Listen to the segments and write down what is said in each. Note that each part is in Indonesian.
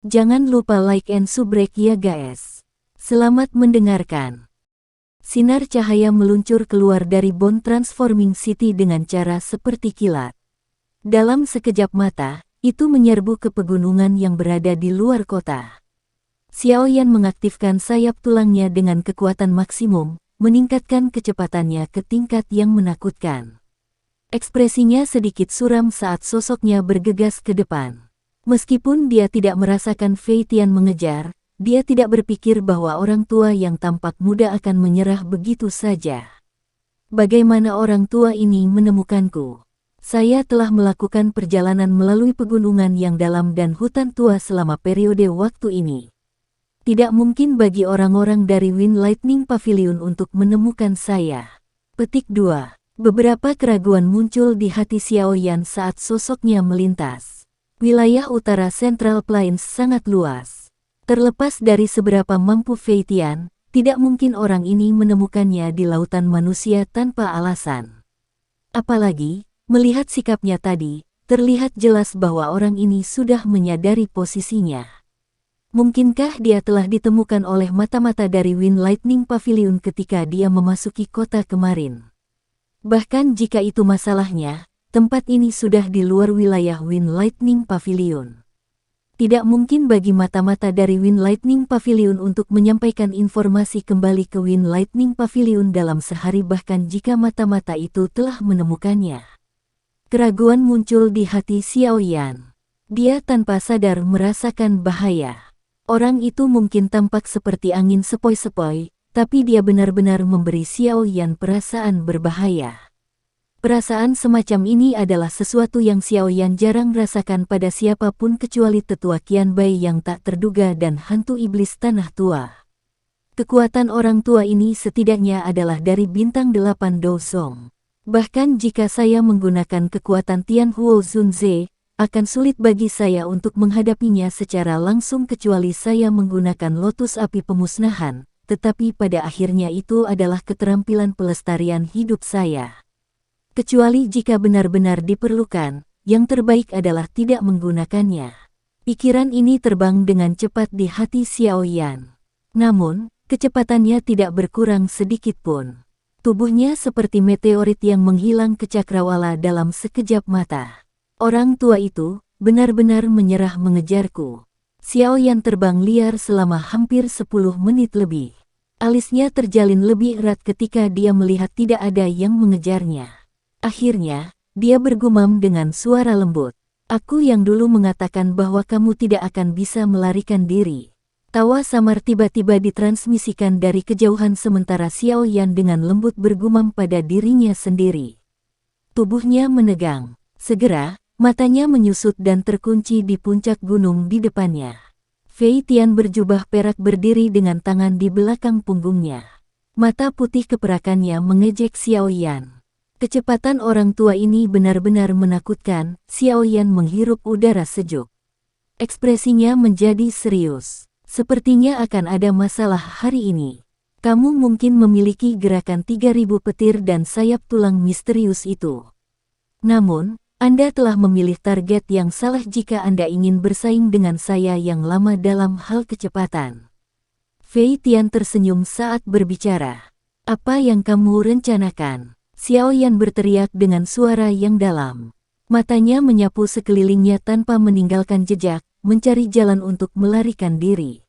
Jangan lupa like and subrek ya guys. Selamat mendengarkan. Sinar cahaya meluncur keluar dari Bone Transforming City dengan cara seperti kilat. Dalam sekejap mata, itu menyerbu ke pegunungan yang berada di luar kota. Xiaoyan mengaktifkan sayap tulangnya dengan kekuatan maksimum, meningkatkan kecepatannya ke tingkat yang menakutkan. Ekspresinya sedikit suram saat sosoknya bergegas ke depan. Meskipun dia tidak merasakan Fei Tian mengejar, dia tidak berpikir bahwa orang tua yang tampak muda akan menyerah begitu saja. Bagaimana orang tua ini menemukanku? Saya telah melakukan perjalanan melalui pegunungan yang dalam dan hutan tua selama periode waktu ini. Tidak mungkin bagi orang-orang dari Wind Lightning Pavilion untuk menemukan saya. Petik 2. Beberapa keraguan muncul di hati Xiaoyan saat sosoknya melintas. Wilayah utara Central Plains sangat luas. Terlepas dari seberapa mampu Fei Tian, tidak mungkin orang ini menemukannya di lautan manusia tanpa alasan. Apalagi, melihat sikapnya tadi, terlihat jelas bahwa orang ini sudah menyadari posisinya. Mungkinkah dia telah ditemukan oleh mata-mata dari Wind Lightning Pavilion ketika dia memasuki kota kemarin? Bahkan jika itu masalahnya, tempat ini sudah di luar wilayah Wind Lightning Pavilion. Tidak mungkin bagi mata-mata dari Wind Lightning Pavilion untuk menyampaikan informasi kembali ke Wind Lightning Pavilion dalam sehari bahkan jika mata-mata itu telah menemukannya. Keraguan muncul di hati Xiaoyan. Dia tanpa sadar merasakan bahaya. Orang itu mungkin tampak seperti angin sepoi-sepoi, tapi dia benar-benar memberi Xiaoyan perasaan berbahaya. Perasaan semacam ini adalah sesuatu yang Xiaoyan jarang rasakan pada siapapun kecuali tetua Qian Bai yang tak terduga dan hantu iblis tanah tua. Kekuatan orang tua ini setidaknya adalah dari bintang 8 Do Song. Bahkan jika saya menggunakan kekuatan Tian Huo Zunze, akan sulit bagi saya untuk menghadapinya secara langsung kecuali saya menggunakan lotus api pemusnahan, tetapi pada akhirnya itu adalah keterampilan pelestarian hidup saya. Kecuali jika benar-benar diperlukan, yang terbaik adalah tidak menggunakannya. Pikiran ini terbang dengan cepat di hati Xiaoyan. Namun, kecepatannya tidak berkurang sedikit pun. Tubuhnya seperti meteorit yang menghilang ke cakrawala dalam sekejap mata. Orang tua itu benar-benar menyerah mengejarku. Xiaoyan terbang liar selama hampir 10 menit lebih. Alisnya terjalin lebih erat ketika dia melihat tidak ada yang mengejarnya. Akhirnya, dia bergumam dengan suara lembut. Aku yang dulu mengatakan bahwa kamu tidak akan bisa melarikan diri. Tawa samar tiba-tiba ditransmisikan dari kejauhan sementara Xiaoyan dengan lembut bergumam pada dirinya sendiri. Tubuhnya menegang. Segera, matanya menyusut dan terkunci di puncak gunung di depannya. Fei Tian berjubah perak berdiri dengan tangan di belakang punggungnya. Mata putih keperakannya mengejek Xiaoyan. Kecepatan orang tua ini benar-benar menakutkan. Xiaoyan menghirup udara sejuk. Ekspresinya menjadi serius. Sepertinya akan ada masalah hari ini. Kamu mungkin memiliki gerakan 3000 petir dan sayap tulang misterius itu. Namun, Anda telah memilih target yang salah jika Anda ingin bersaing dengan saya yang lama dalam hal kecepatan. Fei Tian tersenyum saat berbicara. Apa yang kamu rencanakan? Xiaoyan berteriak dengan suara yang dalam. Matanya menyapu sekelilingnya tanpa meninggalkan jejak, mencari jalan untuk melarikan diri.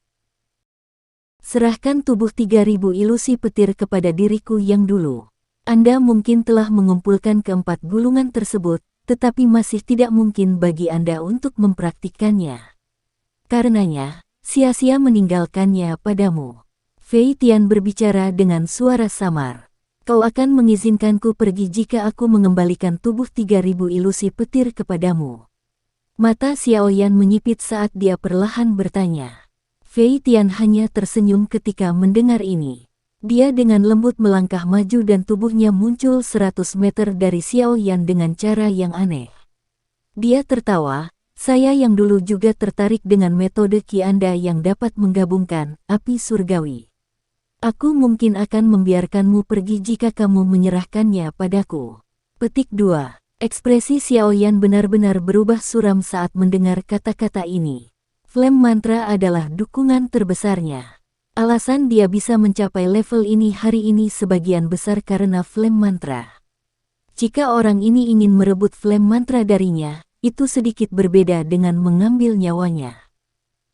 Serahkan tubuh 3000 ilusi petir kepada diriku yang dulu. Anda mungkin telah mengumpulkan keempat gulungan tersebut, tetapi masih tidak mungkin bagi Anda untuk mempraktikkannya. Karenanya, sia-sia meninggalkannya padamu. Fei Tian berbicara dengan suara samar. Kau akan mengizinkanku pergi jika aku mengembalikan tubuh 3000 ilusi petir kepadamu. Mata Xiaoyan menyipit saat dia perlahan bertanya. Fei Tian hanya tersenyum ketika mendengar ini. Dia dengan lembut melangkah maju dan tubuhnya muncul 100 meter dari Xiaoyan dengan cara yang aneh. Dia tertawa, saya yang dulu juga tertarik dengan metode Qi Anda yang dapat menggabungkan api surgawi. Aku mungkin akan membiarkanmu pergi jika kamu menyerahkannya padaku. Petik 2. Ekspresi Xiaoyan benar-benar berubah suram saat mendengar kata-kata ini. Flame Mantra adalah dukungan terbesarnya. Alasan dia bisa mencapai level ini hari ini sebagian besar karena Flame Mantra. Jika orang ini ingin merebut Flame Mantra darinya, itu sedikit berbeda dengan mengambil nyawanya.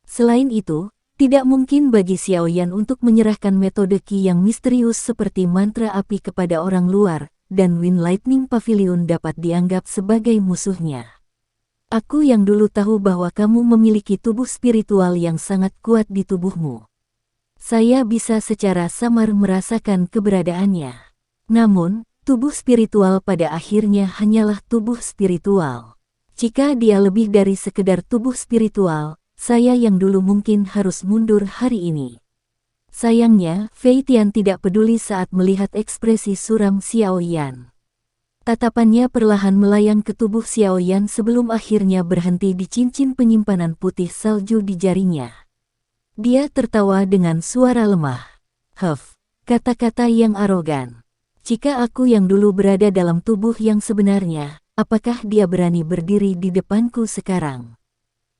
Selain itu, tidak mungkin bagi Xiaoyan untuk menyerahkan metode Qi yang misterius seperti mantra api kepada orang luar, dan Wind Lightning Pavilion dapat dianggap sebagai musuhnya. Aku yang dulu tahu bahwa kamu memiliki tubuh spiritual yang sangat kuat di tubuhmu. Saya bisa secara samar merasakan keberadaannya. Namun, tubuh spiritual pada akhirnya hanyalah tubuh spiritual. Jika dia lebih dari sekedar tubuh spiritual, saya yang dulu mungkin harus mundur hari ini. Sayangnya, Fei Tian tidak peduli saat melihat ekspresi suram Xiaoyan. Tatapannya perlahan melayang ke tubuh Xiaoyan sebelum akhirnya berhenti di cincin penyimpanan putih salju di jarinya. Dia tertawa dengan suara lemah. Kata-kata yang arogan. Jika aku yang dulu berada dalam tubuh yang sebenarnya, apakah dia berani berdiri di depanku sekarang?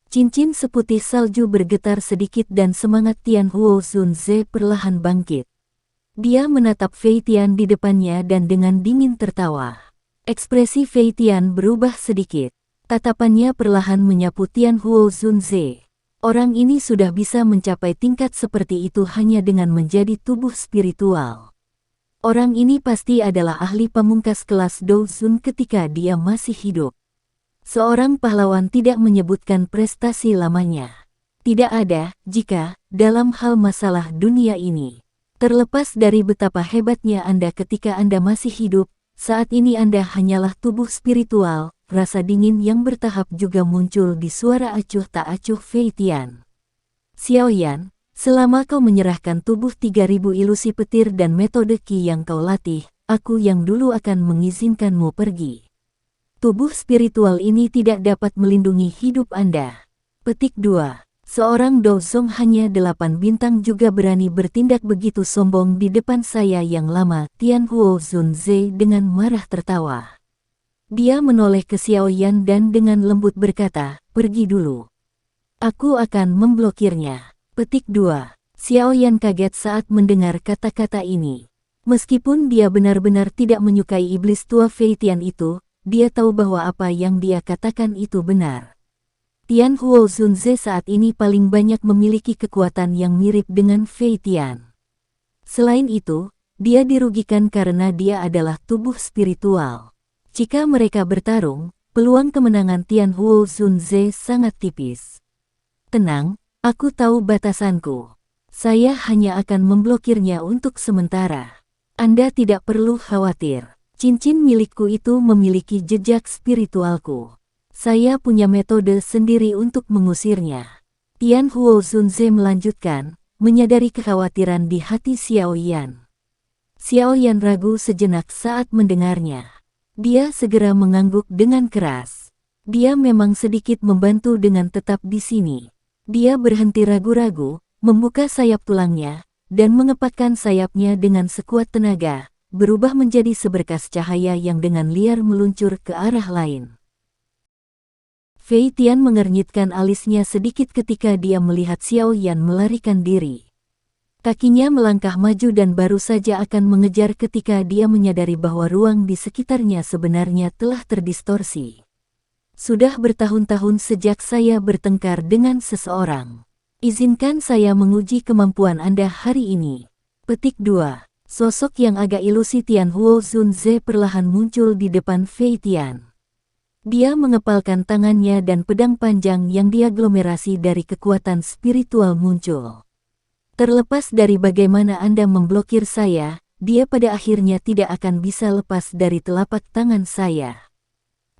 Cincin seputih salju bergetar sedikit dan semangat Tian Huo Zunze perlahan bangkit. Dia menatap Fei Tian di depannya dan dengan dingin tertawa. Ekspresi Fei Tian berubah sedikit. Tatapannya perlahan menyapu Tian Huo Zunze. Orang ini sudah bisa mencapai tingkat seperti itu hanya dengan menjadi tubuh spiritual. Orang ini pasti adalah ahli pamungkas kelas Dou Zun ketika dia masih hidup. Seorang pahlawan tidak menyebutkan prestasi lamanya. Tidak ada, jika, dalam hal masalah dunia ini. Terlepas dari betapa hebatnya Anda ketika Anda masih hidup, saat ini Anda hanyalah tubuh spiritual. Rasa dingin yang bertahap juga muncul di suara acuh tak acuh Fei Tian. Xiaoyan, selama kau menyerahkan tubuh 3000 ilusi petir dan metode Qi yang kau latih, aku yang dulu akan mengizinkanmu pergi. Tubuh spiritual ini tidak dapat melindungi hidup Anda. Petik 2. Seorang Douzong hanya 8 bintang juga berani bertindak begitu sombong di depan saya yang lama. Tian Huo Zunze dengan marah tertawa. Dia menoleh ke Xiaoyan dan dengan lembut berkata, pergi dulu. Aku akan memblokirnya. Petik 2. Xiaoyan kaget saat mendengar kata-kata ini. Meskipun dia benar-benar tidak menyukai iblis tua Fei Tian itu, dia tahu bahwa apa yang dia katakan itu benar. Tian Huo Zunze saat ini paling banyak memiliki kekuatan yang mirip dengan Fei Tian. Selain itu, dia dirugikan karena dia adalah tubuh spiritual. Jika mereka bertarung, peluang kemenangan Tian Huo Zunze sangat tipis. Tenang, aku tahu batasanku. Saya hanya akan memblokirnya untuk sementara. Anda tidak perlu khawatir. Cincin milikku itu memiliki jejak spiritualku. Saya punya metode sendiri untuk mengusirnya. Tian Huo Zunze melanjutkan, menyadari kekhawatiran di hati Xiaoyan. Xiaoyan ragu sejenak saat mendengarnya. Dia segera mengangguk dengan keras. Dia memang sedikit membantu dengan tetap di sini. Dia berhenti ragu-ragu, membuka sayap tulangnya, dan mengepakkan sayapnya dengan sekuat tenaga, berubah menjadi seberkas cahaya yang dengan liar meluncur ke arah lain. Fei Tian mengernyitkan alisnya sedikit ketika dia melihat Xiaoyan melarikan diri. Kakinya melangkah maju dan baru saja akan mengejar ketika dia menyadari bahwa ruang di sekitarnya sebenarnya telah terdistorsi. Sudah bertahun-tahun sejak saya bertengkar dengan seseorang. Izinkan saya menguji kemampuan Anda hari ini. Petik 2. Sosok yang agak ilusi Tian Huo Zunze perlahan muncul di depan Fei Tian. Dia mengepalkan tangannya dan pedang panjang yang diaglomerasi dari kekuatan spiritual muncul. Terlepas dari bagaimana Anda memblokir saya, dia pada akhirnya tidak akan bisa lepas dari telapak tangan saya.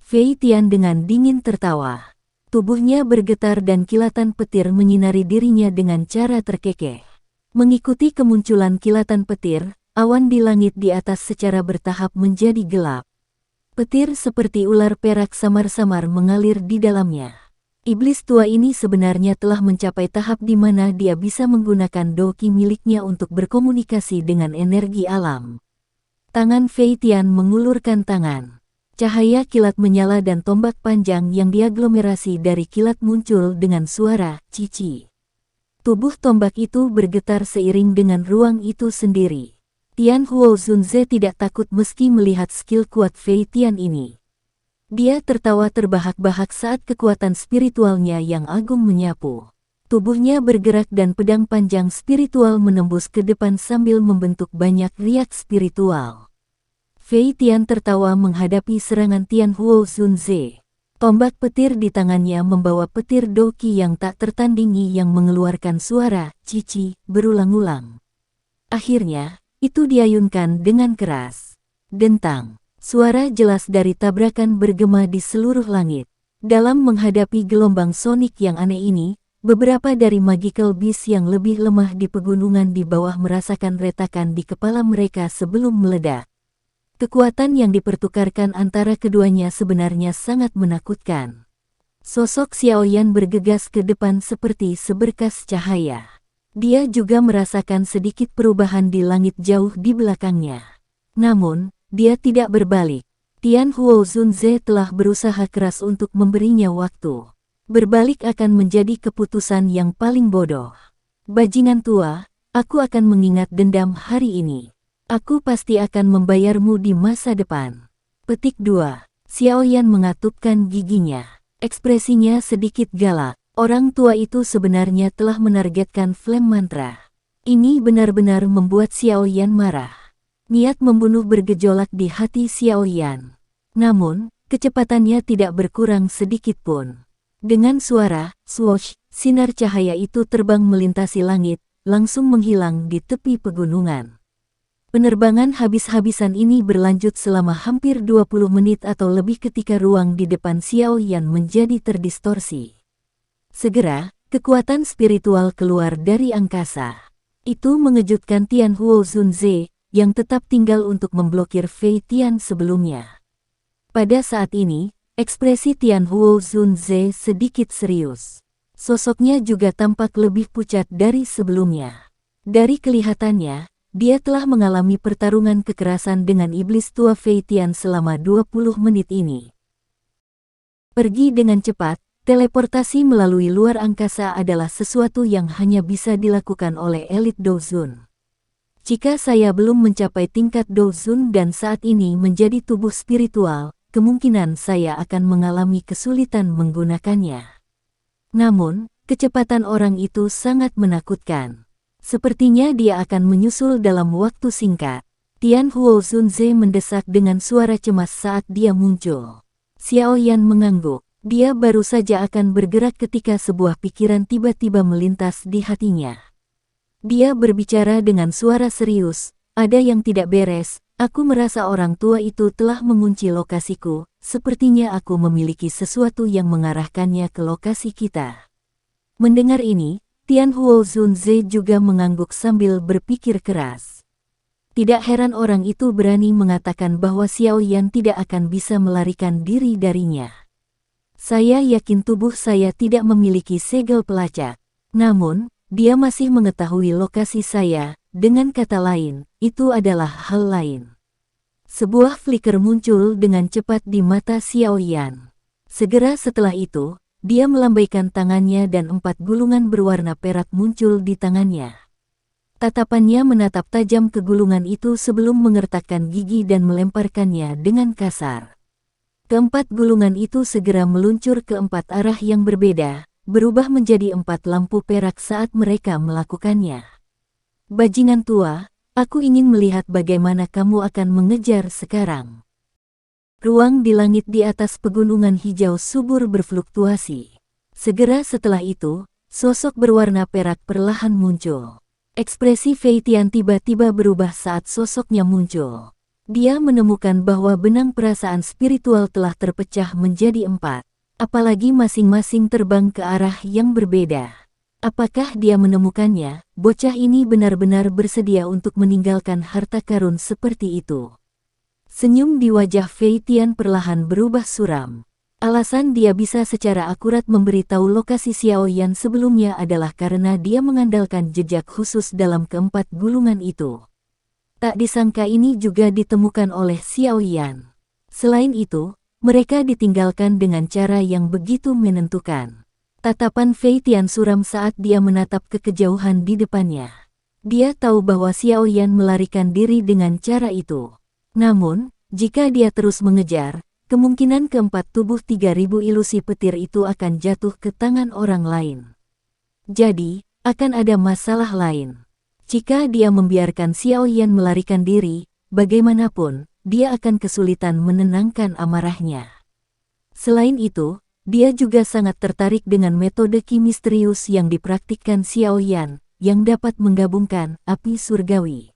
Fei Tian dengan dingin tertawa. Tubuhnya bergetar dan kilatan petir menyinari dirinya dengan cara terkekeh. Mengikuti kemunculan kilatan petir, awan di langit di atas secara bertahap menjadi gelap. Petir seperti ular perak samar-samar mengalir di dalamnya. Iblis tua ini sebenarnya telah mencapai tahap di mana dia bisa menggunakan doki miliknya untuk berkomunikasi dengan energi alam. Tangan Fei Tian mengulurkan tangan. Cahaya kilat menyala dan tombak panjang yang diaglomerasi dari kilat muncul dengan suara cici. Tubuh tombak itu bergetar seiring dengan ruang itu sendiri. Tian Huo Zunze tidak takut meski melihat skill kuat Fei Tian ini. Dia tertawa terbahak-bahak saat kekuatan spiritualnya yang agung menyapu. Tubuhnya bergerak dan pedang panjang spiritual menembus ke depan sambil membentuk banyak riak spiritual. Fei Tian tertawa menghadapi serangan Tian Huo Zunze. Tombak petir di tangannya membawa petir doki yang tak tertandingi yang mengeluarkan suara cici berulang-ulang. Akhirnya, itu diayunkan dengan keras. Dentang, suara jelas dari tabrakan bergema di seluruh langit. Dalam menghadapi gelombang sonik yang aneh ini, beberapa dari magical beast yang lebih lemah di pegunungan di bawah merasakan retakan di kepala mereka sebelum meledak. Kekuatan yang dipertukarkan antara keduanya sebenarnya sangat menakutkan. Sosok Xiaoyan bergegas ke depan seperti seberkas cahaya. Dia juga merasakan sedikit perubahan di langit jauh di belakangnya. Namun, dia tidak berbalik. Tian Huo Zunze telah berusaha keras untuk memberinya waktu. Berbalik akan menjadi keputusan yang paling bodoh. Bajingan tua, aku akan mengingat dendam hari ini. Aku pasti akan membayarmu di masa depan. Petik 2. Xiaoyan mengatupkan giginya. Ekspresinya sedikit galak. Orang tua itu sebenarnya telah menargetkan flame mantra. Ini benar-benar membuat Xiaoyan marah. Niat membunuh bergejolak di hati Xiaoyan. Namun, kecepatannya tidak berkurang sedikit pun. Dengan suara, swoosh, sinar cahaya itu terbang melintasi langit, langsung menghilang di tepi pegunungan. Penerbangan habis-habisan ini berlanjut selama hampir 20 menit atau lebih ketika ruang di depan Xiaoyan menjadi terdistorsi. Segera, kekuatan spiritual keluar dari angkasa. Itu mengejutkan Tian Huo Zunze, yang tetap tinggal untuk memblokir Fei Tian sebelumnya. Pada saat ini, ekspresi Tian Huo Zunze sedikit serius. Sosoknya juga tampak lebih pucat dari sebelumnya. Dari kelihatannya, dia telah mengalami pertarungan kekerasan dengan iblis tua Fei Tian selama 20 menit ini. Pergi dengan cepat, teleportasi melalui luar angkasa adalah sesuatu yang hanya bisa dilakukan oleh elit Dozun. Jika saya belum mencapai tingkat Dozun dan saat ini menjadi tubuh spiritual, kemungkinan saya akan mengalami kesulitan menggunakannya. Namun, kecepatan orang itu sangat menakutkan. Sepertinya dia akan menyusul dalam waktu singkat. Tian Huo Zunze mendesak dengan suara cemas saat dia muncul. Xiaoyan mengangguk. Dia baru saja akan bergerak ketika sebuah pikiran tiba-tiba melintas di hatinya. Dia berbicara dengan suara serius, "Ada yang tidak beres. Aku merasa orang tua itu telah mengunci lokasiku. Sepertinya aku memiliki sesuatu yang mengarahkannya ke lokasi kita." Mendengar ini, Tian Huo Zunze juga mengangguk sambil berpikir keras. Tidak heran orang itu berani mengatakan bahwa Xiaoyan tidak akan bisa melarikan diri darinya. Saya yakin tubuh saya tidak memiliki segel pelacak. Namun, dia masih mengetahui lokasi saya. Dengan kata lain, itu adalah hal lain. Sebuah flicker muncul dengan cepat di mata Xiaoyan. Segera setelah itu, dia melambaikan tangannya dan 4 gulungan berwarna perak muncul di tangannya. Tatapannya menatap tajam ke gulungan itu sebelum mengertakkan gigi dan melemparkannya dengan kasar. Keempat gulungan itu segera meluncur ke 4 arah yang berbeda, berubah menjadi 4 lampu perak saat mereka melakukannya. Bajingan tua, aku ingin melihat bagaimana kamu akan mengejar sekarang. Ruang di langit di atas pegunungan hijau subur berfluktuasi. Segera setelah itu, sosok berwarna perak perlahan muncul. Ekspresi Fei Tian tiba-tiba berubah saat sosoknya muncul. Dia menemukan bahwa benang perasaan spiritual telah terpecah menjadi 4, apalagi masing-masing terbang ke arah yang berbeda. Apakah dia menemukannya? Bocah ini benar-benar bersedia untuk meninggalkan harta karun seperti itu. Senyum di wajah Fei Tian perlahan berubah suram. Alasan dia bisa secara akurat memberitahu lokasi Xiaoyan sebelumnya adalah karena dia mengandalkan jejak khusus dalam keempat gulungan itu. Tak disangka ini juga ditemukan oleh Xiaoyan. Selain itu, mereka ditinggalkan dengan cara yang begitu menentukan. Tatapan Fei Tian suram saat dia menatap ke kejauhan di depannya. Dia tahu bahwa Xiao Yan melarikan diri dengan cara itu. Namun, jika dia terus mengejar, kemungkinan keempat tubuh 3000 ilusi petir itu akan jatuh ke tangan orang lain. Jadi, akan ada masalah lain. Jika dia membiarkan Xiao Yan melarikan diri, bagaimanapun, dia akan kesulitan menenangkan amarahnya. Selain itu, dia juga sangat tertarik dengan metode ki misterius yang dipraktikkan Xiao Yan, yang dapat menggabungkan api surgawi.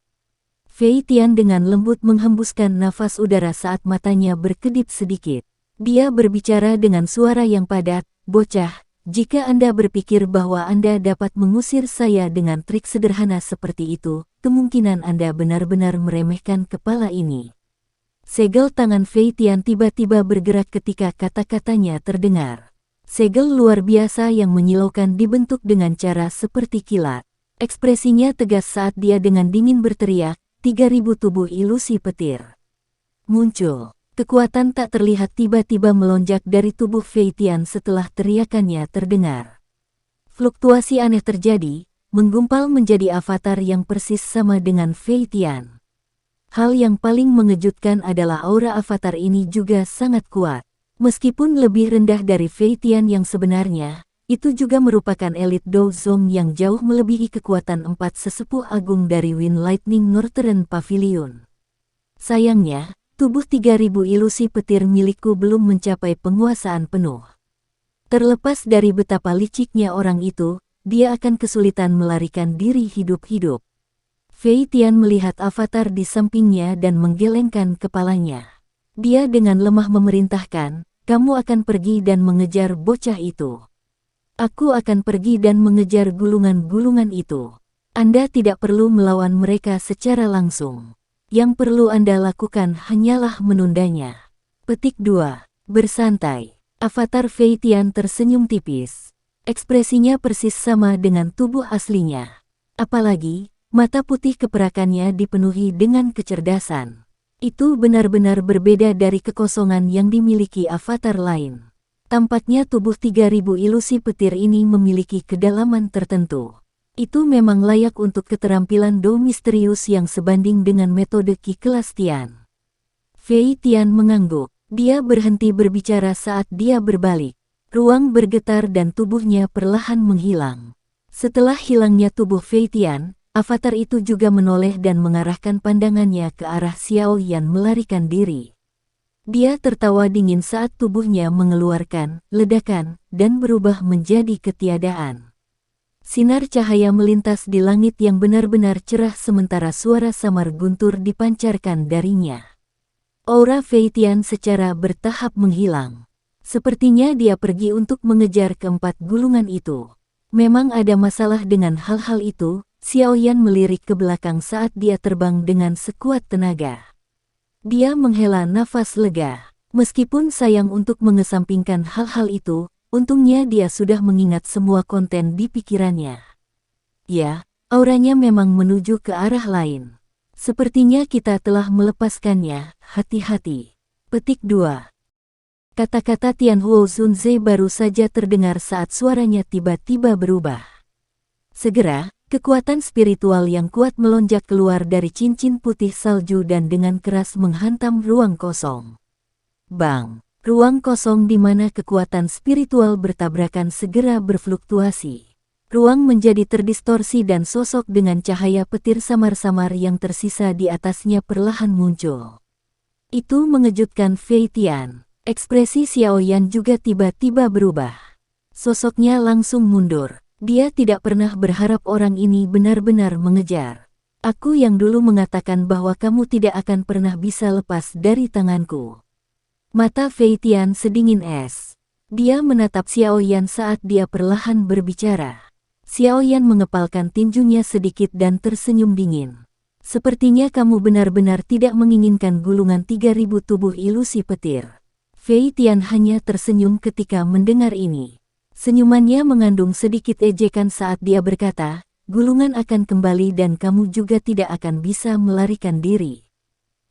Fei Tian dengan lembut menghembuskan nafas udara saat matanya berkedip sedikit. Dia berbicara dengan suara yang padat, "Bocah, jika Anda berpikir bahwa Anda dapat mengusir saya dengan trik sederhana seperti itu, kemungkinan Anda benar-benar meremehkan kepala ini." Segel tangan Fei Tian tiba-tiba bergerak ketika kata-katanya terdengar. Segel luar biasa yang menyilaukan dibentuk dengan cara seperti kilat. Ekspresinya tegas saat dia dengan dingin berteriak, 3000 tubuh ilusi petir muncul. Kekuatan tak terlihat tiba-tiba melonjak dari tubuh Fei Tian setelah teriakannya terdengar. Fluktuasi aneh terjadi, menggumpal menjadi avatar yang persis sama dengan Fei Tian. Hal yang paling mengejutkan adalah aura avatar ini juga sangat kuat. Meskipun lebih rendah dari Fei Tian yang sebenarnya, itu juga merupakan elit Dou Zong yang jauh melebihi kekuatan 4 sesepuh agung dari Wind Lightning Northern Pavilion. Sayangnya, tubuh 3000 ilusi petir milikku belum mencapai penguasaan penuh. Terlepas dari betapa liciknya orang itu, dia akan kesulitan melarikan diri hidup-hidup. Fei Tian melihat avatar di sampingnya dan menggelengkan kepalanya. Dia dengan lemah memerintahkan, "Kamu akan pergi dan mengejar bocah itu. Aku akan pergi dan mengejar gulungan-gulungan itu. Anda tidak perlu melawan mereka secara langsung. Yang perlu Anda lakukan hanyalah menundanya." Petik 2. Bersantai. Avatar Fei Tian tersenyum tipis. Ekspresinya persis sama dengan tubuh aslinya. Apalagi, mata putih keperakannya dipenuhi dengan kecerdasan. Itu benar-benar berbeda dari kekosongan yang dimiliki avatar lain. Tampaknya tubuh 3000 ilusi petir ini memiliki kedalaman tertentu. Itu memang layak untuk keterampilan Dou misterius yang sebanding dengan metode Ki kelas Tian. Fei Tian mengangguk. Dia berhenti berbicara saat dia berbalik. Ruang bergetar dan tubuhnya perlahan menghilang. Setelah hilangnya tubuh Fei Tian, avatar itu juga menoleh dan mengarahkan pandangannya ke arah Xiao Yan melarikan diri. Dia tertawa dingin saat tubuhnya mengeluarkan ledakan dan berubah menjadi ketiadaan. Sinar cahaya melintas di langit yang benar-benar cerah sementara suara samar guntur dipancarkan darinya. Aura Fei Tian secara bertahap menghilang. Sepertinya dia pergi untuk mengejar keempat gulungan itu. Memang ada masalah dengan hal-hal itu. Xiao Yan melirik ke belakang saat dia terbang dengan sekuat tenaga. Dia menghela nafas lega. Meskipun sayang untuk mengesampingkan hal-hal itu, untungnya dia sudah mengingat semua konten di pikirannya. Ya, auranya memang menuju ke arah lain. Sepertinya kita telah melepaskannya, hati-hati. Petik 2. Kata-kata Tian Huo Zunze baru saja terdengar saat suaranya tiba-tiba berubah. Segera, kekuatan spiritual yang kuat melonjak keluar dari cincin putih salju dan dengan keras menghantam ruang kosong. Bang! Ruang kosong di mana kekuatan spiritual bertabrakan segera berfluktuasi. Ruang menjadi terdistorsi dan sosok dengan cahaya petir samar-samar yang tersisa di atasnya perlahan muncul. Itu mengejutkan Fei Tian. Ekspresi Xiao Yan juga tiba-tiba berubah. Sosoknya langsung mundur. Dia tidak pernah berharap orang ini benar-benar mengejar. Aku yang dulu mengatakan bahwa kamu tidak akan pernah bisa lepas dari tanganku. Mata Fei Tian sedingin es. Dia menatap Xiao Yan saat dia perlahan berbicara. Xiao Yan mengepalkan tinjunya sedikit dan tersenyum dingin. Sepertinya kamu benar-benar tidak menginginkan gulungan 3000 tubuh ilusi petir. Fei Tian hanya tersenyum ketika mendengar ini. Senyumannya mengandung sedikit ejekan saat dia berkata, "Gulungan akan kembali dan kamu juga tidak akan bisa melarikan diri."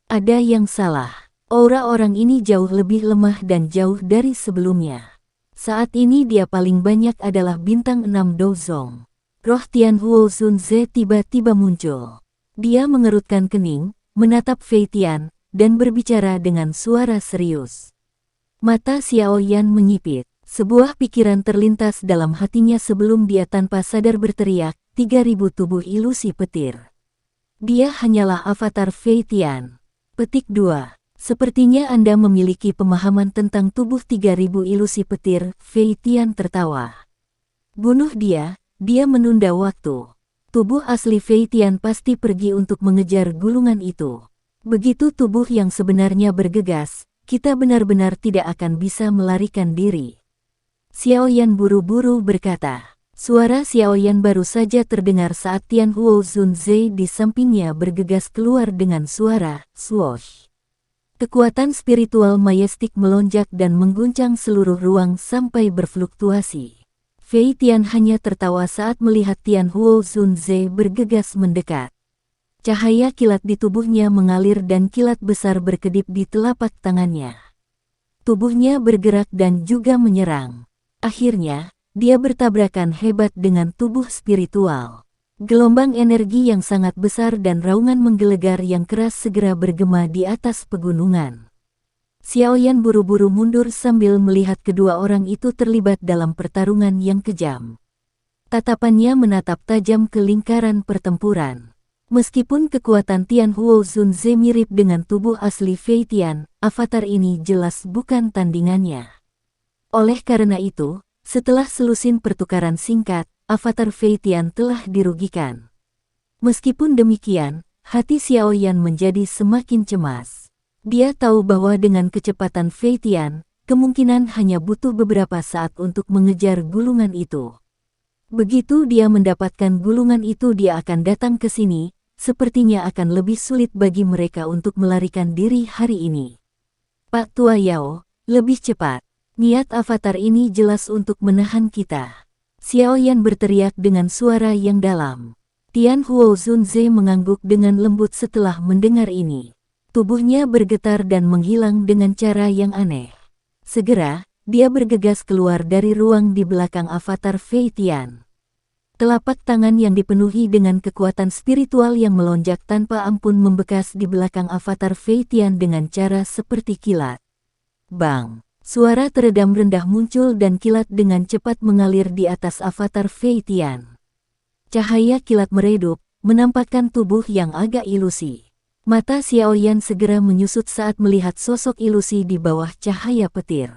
Ada yang salah. Aura orang ini jauh lebih lemah dan jauh dari sebelumnya. Saat ini dia paling banyak adalah bintang 6 Dozong. Roh Tianhuo Zunze tiba-tiba muncul. Dia mengerutkan kening, menatap Fei Tian, dan berbicara dengan suara serius. Mata Xiao Yan menyipit. Sebuah pikiran terlintas dalam hatinya sebelum dia tanpa sadar berteriak, 3000 tubuh ilusi petir. Dia hanyalah avatar Fei Tian. Petik 2. Sepertinya Anda memiliki pemahaman tentang tubuh 3000 ilusi petir, Fei Tian tertawa. Bunuh dia menunda waktu. Tubuh asli Fei Tian pasti pergi untuk mengejar gulungan itu. Begitu tubuh yang sebenarnya bergegas, kita benar-benar tidak akan bisa melarikan diri. Xiao Yan buru-buru berkata. Suara Xiao Yan baru saja terdengar saat Tianhuo Zunze di sampingnya bergegas keluar dengan suara swoosh. Kekuatan spiritual majestik melonjak dan mengguncang seluruh ruang sampai berfluktuasi. Fei Tian hanya tertawa saat melihat Tianhuo Zunze bergegas mendekat. Cahaya kilat di tubuhnya mengalir dan kilat besar berkedip di telapak tangannya. Tubuhnya bergerak dan juga menyerang. Akhirnya, dia bertabrakan hebat dengan tubuh spiritual. Gelombang energi yang sangat besar dan raungan menggelegar yang keras segera bergema di atas pegunungan. Xiao Yan buru-buru mundur sambil melihat kedua orang itu terlibat dalam pertarungan yang kejam. Tatapannya menatap tajam ke lingkaran pertempuran. Meskipun kekuatan Tianhuo Zunze mirip dengan tubuh asli Fei Tian, avatar ini jelas bukan tandingannya. Oleh karena itu, setelah selusin pertukaran singkat, avatar Fei Tian telah dirugikan. Meskipun demikian, hati Xiao Yan menjadi semakin cemas. Dia tahu bahwa dengan kecepatan Fei Tian, kemungkinan hanya butuh beberapa saat untuk mengejar gulungan itu. Begitu dia mendapatkan gulungan itu, dia akan datang ke sini, sepertinya akan lebih sulit bagi mereka untuk melarikan diri hari ini. Pak Tua Yao, lebih cepat. Niat avatar ini jelas untuk menahan kita. Xiao Yan berteriak dengan suara yang dalam. Tianhuo Zunze mengangguk dengan lembut setelah mendengar ini. Tubuhnya bergetar dan menghilang dengan cara yang aneh. Segera, dia bergegas keluar dari ruang di belakang avatar Fei Tian. Telapak tangan yang dipenuhi dengan kekuatan spiritual yang melonjak tanpa ampun membekas di belakang avatar Fei Tian dengan cara seperti kilat. Bang! Suara teredam rendah muncul dan kilat dengan cepat mengalir di atas avatar Fei Tian. Cahaya kilat meredup, menampakkan tubuh yang agak ilusi. Mata Xiao Yan segera menyusut saat melihat sosok ilusi di bawah cahaya petir.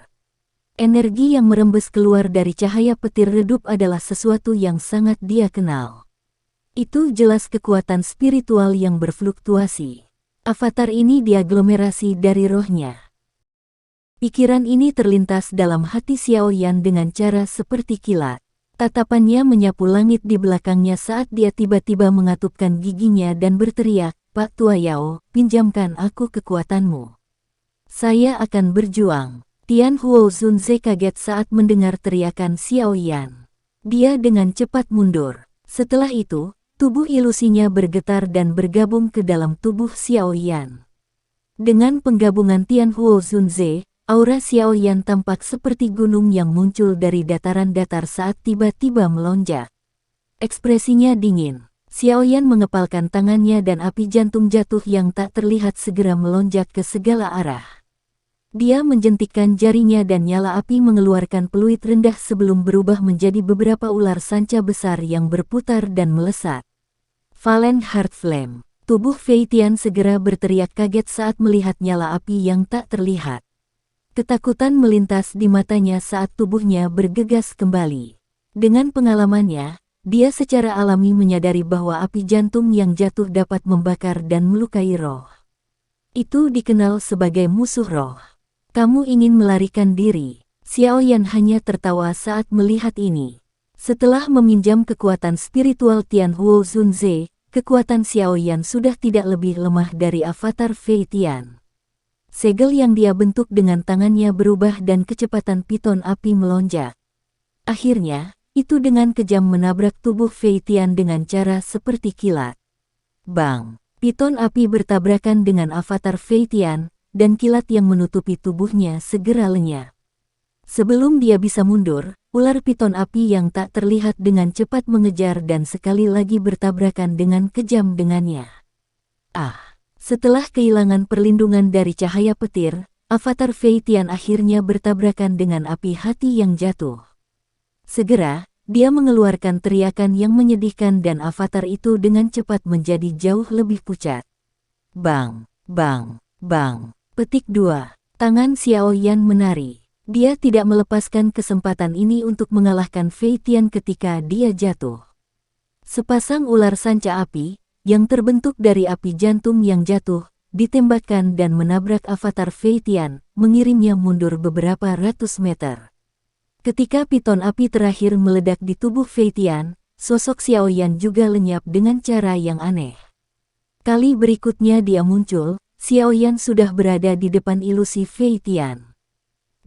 Energi yang merembes keluar dari cahaya petir redup adalah sesuatu yang sangat dia kenal. Itu jelas kekuatan spiritual yang berfluktuasi. Avatar ini diaglomerasi dari rohnya. Pikiran ini terlintas dalam hati Xiao Yan dengan cara seperti kilat. Tatapannya menyapu langit di belakangnya saat dia tiba-tiba mengatupkan giginya dan berteriak, Pak Tua Yao, pinjamkan aku kekuatanmu. Saya akan berjuang. Tianhuo Zunze kaget saat mendengar teriakan Xiao Yan. Dia dengan cepat mundur. Setelah itu, tubuh ilusinya bergetar dan bergabung ke dalam tubuh Xiao Yan. Dengan penggabungan Tianhuo Zunze, aura Xiao Yan tampak seperti gunung yang muncul dari dataran datar saat tiba-tiba melonjak. Ekspresinya dingin. Xiao Yan mengepalkan tangannya dan api jantung jatuh yang tak terlihat segera melonjak ke segala arah. Dia menjentikkan jarinya dan nyala api mengeluarkan peluit rendah sebelum berubah menjadi beberapa ular sanca besar yang berputar dan melesat. Valen Heart Flame. Tubuh Fei Tian segera berteriak kaget saat melihat nyala api yang tak terlihat. Ketakutan melintas di matanya saat tubuhnya bergegas kembali. Dengan pengalamannya, dia secara alami menyadari bahwa api jantung yang jatuh dapat membakar dan melukai roh. Itu dikenal sebagai musuh roh. Kamu ingin melarikan diri. Xiao Yan hanya tertawa saat melihat ini. Setelah meminjam kekuatan spiritual Tianhuo Zunze, kekuatan Xiao Yan sudah tidak lebih lemah dari avatar Fei Tian. Segel yang dia bentuk dengan tangannya berubah dan kecepatan piton api melonjak. Akhirnya, itu dengan kejam menabrak tubuh Fei Tian dengan cara seperti kilat. Bang! Piton api bertabrakan dengan avatar Fei Tian, dan kilat yang menutupi tubuhnya segera lenyap. Sebelum dia bisa mundur, ular piton api yang tak terlihat dengan cepat mengejar dan sekali lagi bertabrakan dengan kejam dengannya. Setelah kehilangan perlindungan dari cahaya petir, avatar Fei Tian akhirnya bertabrakan dengan api hati yang jatuh. Segera, dia mengeluarkan teriakan yang menyedihkan dan avatar itu dengan cepat menjadi jauh lebih pucat. Bang, bang, bang. Petik 2. Tangan Xiao Yan menari. Dia tidak melepaskan kesempatan ini untuk mengalahkan Fei Tian ketika dia jatuh. Sepasang ular sanca api, yang terbentuk dari api jantung yang jatuh, ditembakkan dan menabrak avatar Fei Tian, mengirimnya mundur beberapa ratus meter. Ketika piton api terakhir meledak di tubuh Fei Tian, sosok Xiao Yan juga lenyap dengan cara yang aneh. Kali berikutnya dia muncul, Xiao Yan sudah berada di depan ilusi Fei Tian.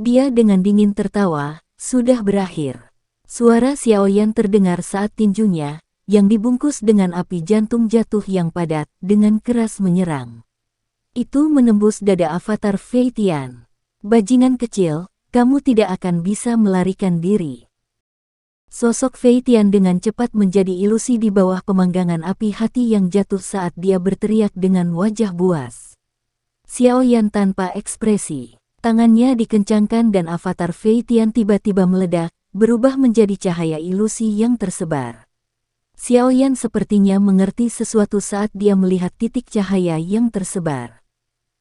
Dia dengan dingin tertawa, sudah berakhir. Suara Xiao Yan terdengar saat tinjunya, yang dibungkus dengan api jantung jatuh yang padat, dengan keras menyerang. Itu menembus dada avatar Fei Tian. Bajingan kecil, kamu tidak akan bisa melarikan diri. Sosok Fei Tian dengan cepat menjadi ilusi di bawah pemanggangan api hati yang jatuh saat dia berteriak dengan wajah buas. Xiao Yan tanpa ekspresi. Tangannya dikencangkan dan avatar Fei Tian tiba-tiba meledak, berubah menjadi cahaya ilusi yang tersebar. Xiao Yan sepertinya mengerti sesuatu saat dia melihat titik cahaya yang tersebar.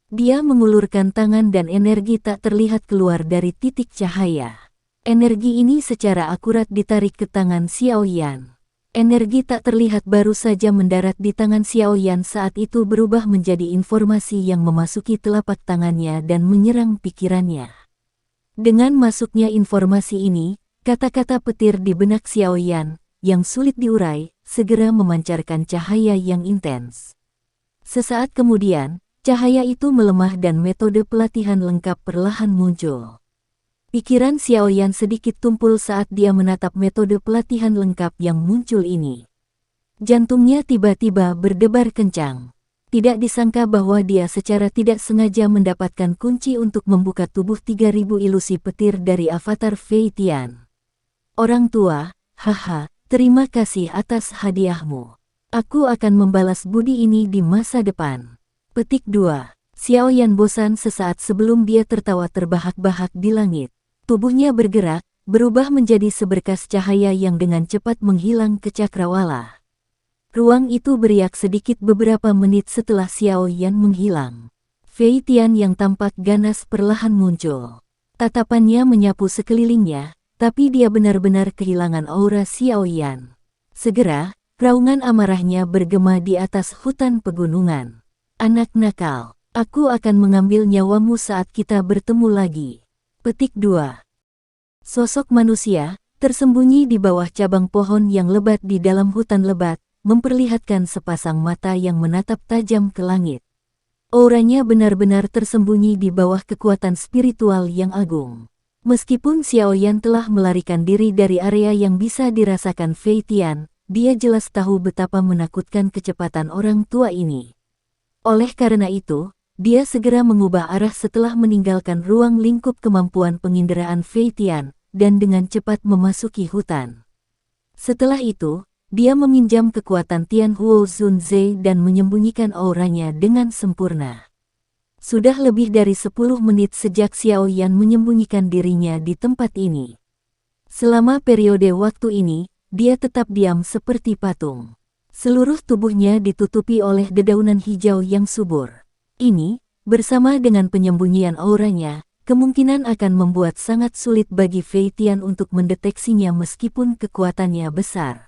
Dia mengulurkan tangan dan energi tak terlihat keluar dari titik cahaya. Energi ini secara akurat ditarik ke tangan Xiao Yan. Energi tak terlihat baru saja mendarat di tangan Xiao Yan saat itu berubah menjadi informasi yang memasuki telapak tangannya dan menyerang pikirannya. Dengan masuknya informasi ini, kata-kata petir di benak Xiao Yan, yang sulit diurai, segera memancarkan cahaya yang intens. Sesaat kemudian, cahaya itu melemah dan metode pelatihan lengkap perlahan muncul. Pikiran Xiao Yan sedikit tumpul saat dia menatap metode pelatihan lengkap yang muncul ini. Jantungnya tiba-tiba berdebar kencang. Tidak disangka bahwa dia secara tidak sengaja mendapatkan kunci untuk membuka tubuh 3000 ilusi petir dari avatar Fei Tian. Orang tua, haha, terima kasih atas hadiahmu. Aku akan membalas budi ini di masa depan. Petik 2. Xiao Yan bosan sesaat sebelum dia tertawa terbahak-bahak di langit. Tubuhnya bergerak, berubah menjadi seberkas cahaya yang dengan cepat menghilang ke cakrawala. Ruang itu beriak sedikit beberapa menit setelah Xiao Yan menghilang. Fei Tian yang tampak ganas perlahan muncul. Tatapannya menyapu sekelilingnya, tapi dia benar-benar kehilangan aura Xiao Yan. Segera, raungan amarahnya bergema di atas hutan pegunungan. Anak nakal, aku akan mengambil nyawamu saat kita bertemu lagi. Petik 2. Sosok manusia, tersembunyi di bawah cabang pohon yang lebat di dalam hutan lebat, memperlihatkan sepasang mata yang menatap tajam ke langit. Auranya benar-benar tersembunyi di bawah kekuatan spiritual yang agung. Meskipun Xiao Yan telah melarikan diri dari area yang bisa dirasakan Fei Tian, dia jelas tahu betapa menakutkan kecepatan orang tua ini. Oleh karena itu, dia segera mengubah arah setelah meninggalkan ruang lingkup kemampuan penginderaan Fei Tian, dan dengan cepat memasuki hutan. Setelah itu, dia meminjam kekuatan Tian Huo Zun Ze dan menyembunyikan auranya dengan sempurna. Sudah lebih dari 10 menit sejak Xiao Yan menyembunyikan dirinya di tempat ini. Selama periode waktu ini, dia tetap diam seperti patung. Seluruh tubuhnya ditutupi oleh dedaunan hijau yang subur. Ini, bersama dengan penyembunyian auranya, kemungkinan akan membuat sangat sulit bagi Fei Tian untuk mendeteksinya meskipun kekuatannya besar.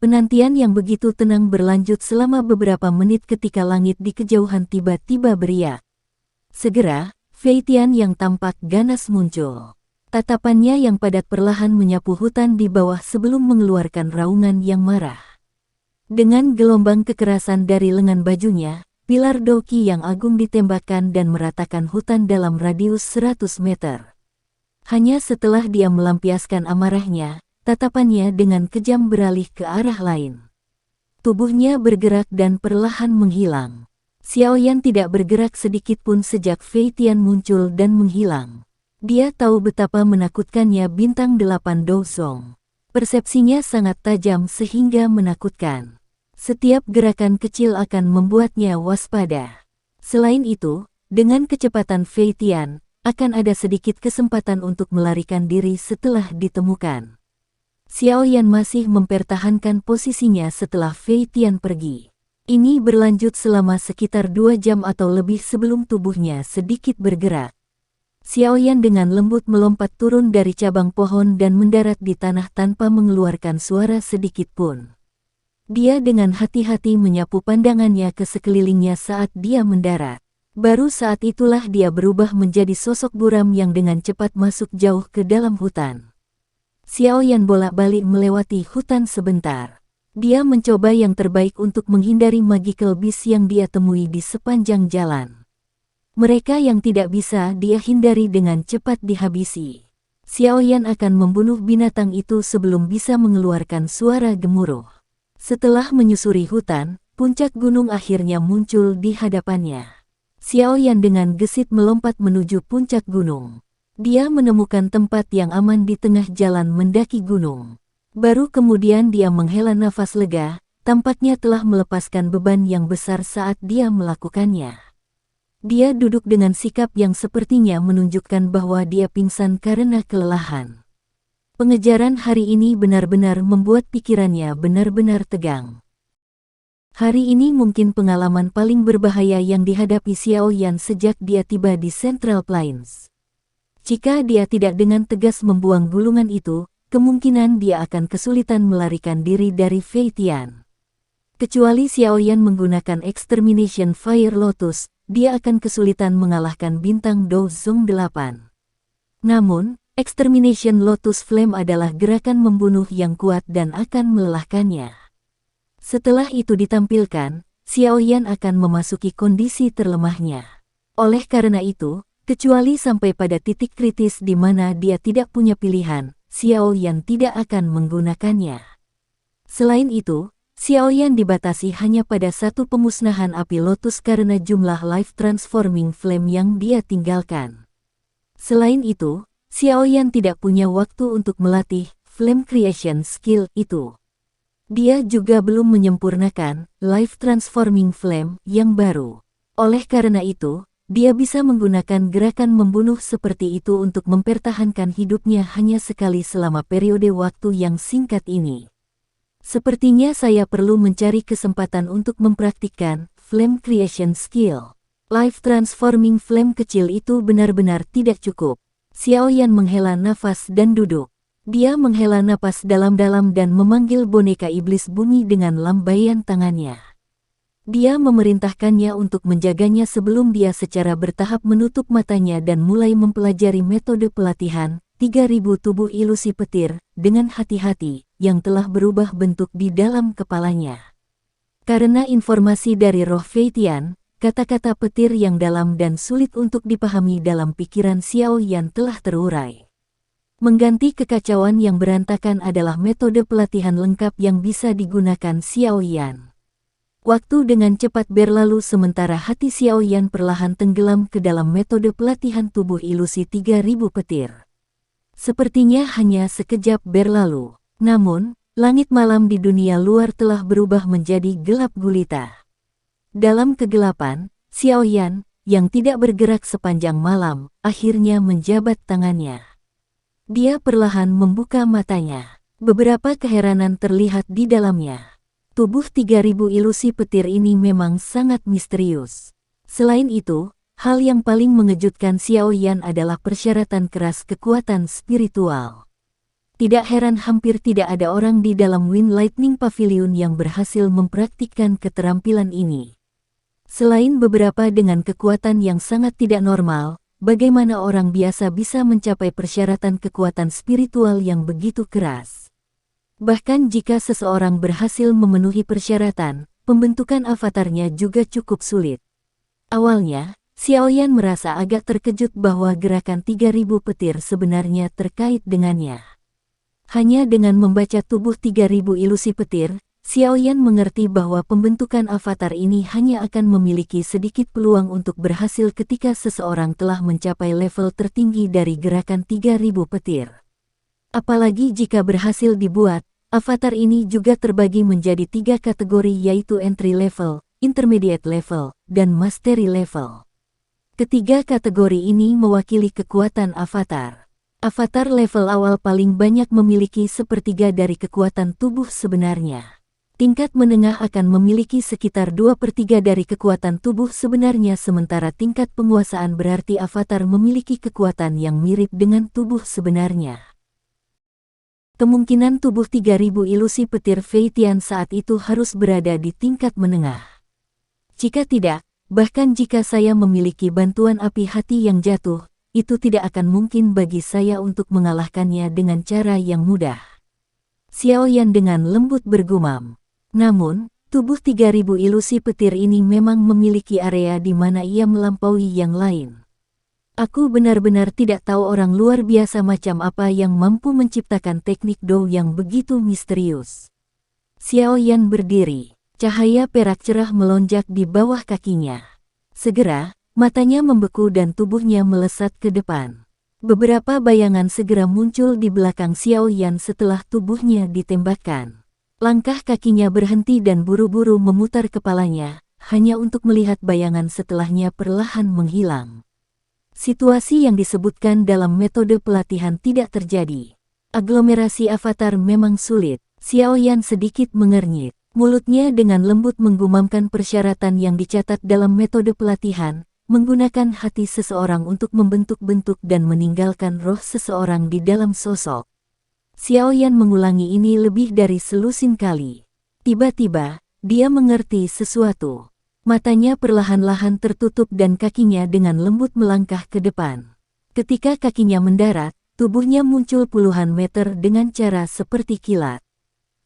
Penantian yang begitu tenang berlanjut selama beberapa menit ketika langit di kejauhan tiba-tiba beriak. Segera, Fei Tian yang tampak ganas muncul. Tatapannya yang padat perlahan menyapu hutan di bawah sebelum mengeluarkan raungan yang marah. Dengan gelombang kekerasan dari lengan bajunya, pilar doki yang agung ditembakkan dan meratakan hutan dalam radius 100 meter. Hanya setelah dia melampiaskan amarahnya, tatapannya dengan kejam beralih ke arah lain. Tubuhnya bergerak dan perlahan menghilang. Xiaoyan tidak bergerak sedikit pun sejak Fei Tian muncul dan menghilang. Dia tahu betapa menakutkannya bintang 8 Douzong. Persepsinya sangat tajam sehingga menakutkan. Setiap gerakan kecil akan membuatnya waspada. Selain itu, dengan kecepatan Fei Tian, akan ada sedikit kesempatan untuk melarikan diri setelah ditemukan. Xiaoyan masih mempertahankan posisinya setelah Fei Tian pergi. Ini berlanjut selama sekitar 2 jam atau lebih sebelum tubuhnya sedikit bergerak. Xiaoyan dengan lembut melompat turun dari cabang pohon dan mendarat di tanah tanpa mengeluarkan suara sedikit pun. Dia dengan hati-hati menyapu pandangannya ke sekelilingnya saat dia mendarat. Baru saat itulah dia berubah menjadi sosok buram yang dengan cepat masuk jauh ke dalam hutan. Xiaoyan bolak-balik melewati hutan sebentar. Dia mencoba yang terbaik untuk menghindari magical beast yang dia temui di sepanjang jalan. Mereka yang tidak bisa dia hindari dengan cepat dihabisi. Xiaoyan akan membunuh binatang itu sebelum bisa mengeluarkan suara gemuruh. Setelah menyusuri hutan, puncak gunung akhirnya muncul di hadapannya. Xiaoyan dengan gesit melompat menuju puncak gunung. Dia menemukan tempat yang aman di tengah jalan mendaki gunung. Baru kemudian dia menghela nafas lega, tampaknya telah melepaskan beban yang besar saat dia melakukannya. Dia duduk dengan sikap yang sepertinya menunjukkan bahwa dia pingsan karena kelelahan. Pengejaran hari ini benar-benar membuat pikirannya benar-benar tegang. Hari ini mungkin pengalaman paling berbahaya yang dihadapi Xiaoyan sejak dia tiba di Central Plains. Jika dia tidak dengan tegas membuang gulungan itu, kemungkinan dia akan kesulitan melarikan diri dari Fei Tian. Kecuali Xiaoyan menggunakan Extermination Fire Lotus, dia akan kesulitan mengalahkan bintang Douzong 8. Namun, Extermination Lotus Flame adalah gerakan membunuh yang kuat dan akan melelahkannya. Setelah itu ditampilkan, Xiaoyan akan memasuki kondisi terlemahnya. Oleh karena itu, kecuali sampai pada titik kritis di mana dia tidak punya pilihan, Xiaoyan tidak akan menggunakannya. Selain itu, Xiaoyan dibatasi hanya pada satu pemusnahan api lotus karena jumlah life transforming flame yang dia tinggalkan. Selain itu, Xiaoyan tidak punya waktu untuk melatih flame creation skill itu. Dia juga belum menyempurnakan life transforming flame yang baru. Oleh karena itu, dia bisa menggunakan gerakan membunuh seperti itu untuk mempertahankan hidupnya hanya sekali selama periode waktu yang singkat ini. Sepertinya saya perlu mencari kesempatan untuk mempraktikkan flame creation skill. Life transforming flame kecil itu benar-benar tidak cukup. Xiaoyan menghela nafas dan duduk. Dia menghela napas dalam-dalam dan memanggil boneka iblis bumi dengan lambaian tangannya. Dia memerintahkannya untuk menjaganya sebelum dia secara bertahap menutup matanya dan mulai mempelajari metode pelatihan 3000 tubuh ilusi petir dengan hati-hati yang telah berubah bentuk di dalam kepalanya. Karena informasi dari roh Fei Tian, kata-kata petir yang dalam dan sulit untuk dipahami dalam pikiran Xiaoyan telah terurai. Mengganti kekacauan yang berantakan adalah metode pelatihan lengkap yang bisa digunakan Xiaoyan. Waktu dengan cepat berlalu sementara hati Xiaoyan perlahan tenggelam ke dalam metode pelatihan tubuh ilusi 3000 petir. Sepertinya hanya sekejap berlalu. Namun, langit malam di dunia luar telah berubah menjadi gelap gulita. Dalam kegelapan, Xiaoyan, yang tidak bergerak sepanjang malam, akhirnya menjabat tangannya. Dia perlahan membuka matanya. Beberapa keheranan terlihat di dalamnya. Tubuh 3000 ilusi petir ini memang sangat misterius. Selain itu, hal yang paling mengejutkan Xiaoyan adalah persyaratan keras kekuatan spiritual. Tidak heran hampir tidak ada orang di dalam Wind Lightning Pavilion yang berhasil mempraktikkan keterampilan ini. Selain beberapa dengan kekuatan yang sangat tidak normal, bagaimana orang biasa bisa mencapai persyaratan kekuatan spiritual yang begitu keras? Bahkan jika seseorang berhasil memenuhi persyaratan, pembentukan avatarnya juga cukup sulit. Awalnya, Xiaoyan merasa agak terkejut bahwa gerakan 3000 petir sebenarnya terkait dengannya. Hanya dengan membaca tubuh 3000 ilusi petir, Xiaoyan mengerti bahwa pembentukan avatar ini hanya akan memiliki sedikit peluang untuk berhasil ketika seseorang telah mencapai level tertinggi dari gerakan 3000 petir. Apalagi jika berhasil dibuat, avatar ini juga terbagi menjadi 3 kategori yaitu entry level, intermediate level, dan mastery level. Ketiga kategori ini mewakili kekuatan avatar. Avatar level awal paling banyak memiliki sepertiga dari kekuatan tubuh sebenarnya. Tingkat menengah akan memiliki sekitar 2/3 dari kekuatan tubuh sebenarnya sementara tingkat penguasaan berarti avatar memiliki kekuatan yang mirip dengan tubuh sebenarnya. Kemungkinan tubuh 3000 ilusi petir Fei Tian saat itu harus berada di tingkat menengah. Jika tidak, bahkan jika saya memiliki bantuan api hati yang jatuh, itu tidak akan mungkin bagi saya untuk mengalahkannya dengan cara yang mudah. Xiaoyan dengan lembut bergumam. Namun, tubuh 3000 ilusi petir ini memang memiliki area di mana ia melampaui yang lain. Aku benar-benar tidak tahu orang luar biasa macam apa yang mampu menciptakan teknik Dou yang begitu misterius. Xiaoyan berdiri, cahaya perak cerah melonjak di bawah kakinya. Segera, matanya membeku dan tubuhnya melesat ke depan. Beberapa bayangan segera muncul di belakang Xiaoyan setelah tubuhnya ditembakkan. Langkah kakinya berhenti dan buru-buru memutar kepalanya, hanya untuk melihat bayangan setelahnya perlahan menghilang. Situasi yang disebutkan dalam metode pelatihan tidak terjadi. Aglomerasi avatar memang sulit. Xiaoyan sedikit mengernyit. Mulutnya dengan lembut menggumamkan persyaratan yang dicatat dalam metode pelatihan, menggunakan hati seseorang untuk membentuk bentuk dan meninggalkan roh seseorang di dalam sosok. Xiaoyan mengulangi ini lebih dari selusin kali. Tiba-tiba, dia mengerti sesuatu. Matanya perlahan-lahan tertutup dan kakinya dengan lembut melangkah ke depan. Ketika kakinya mendarat, tubuhnya muncul puluhan meter dengan cara seperti kilat.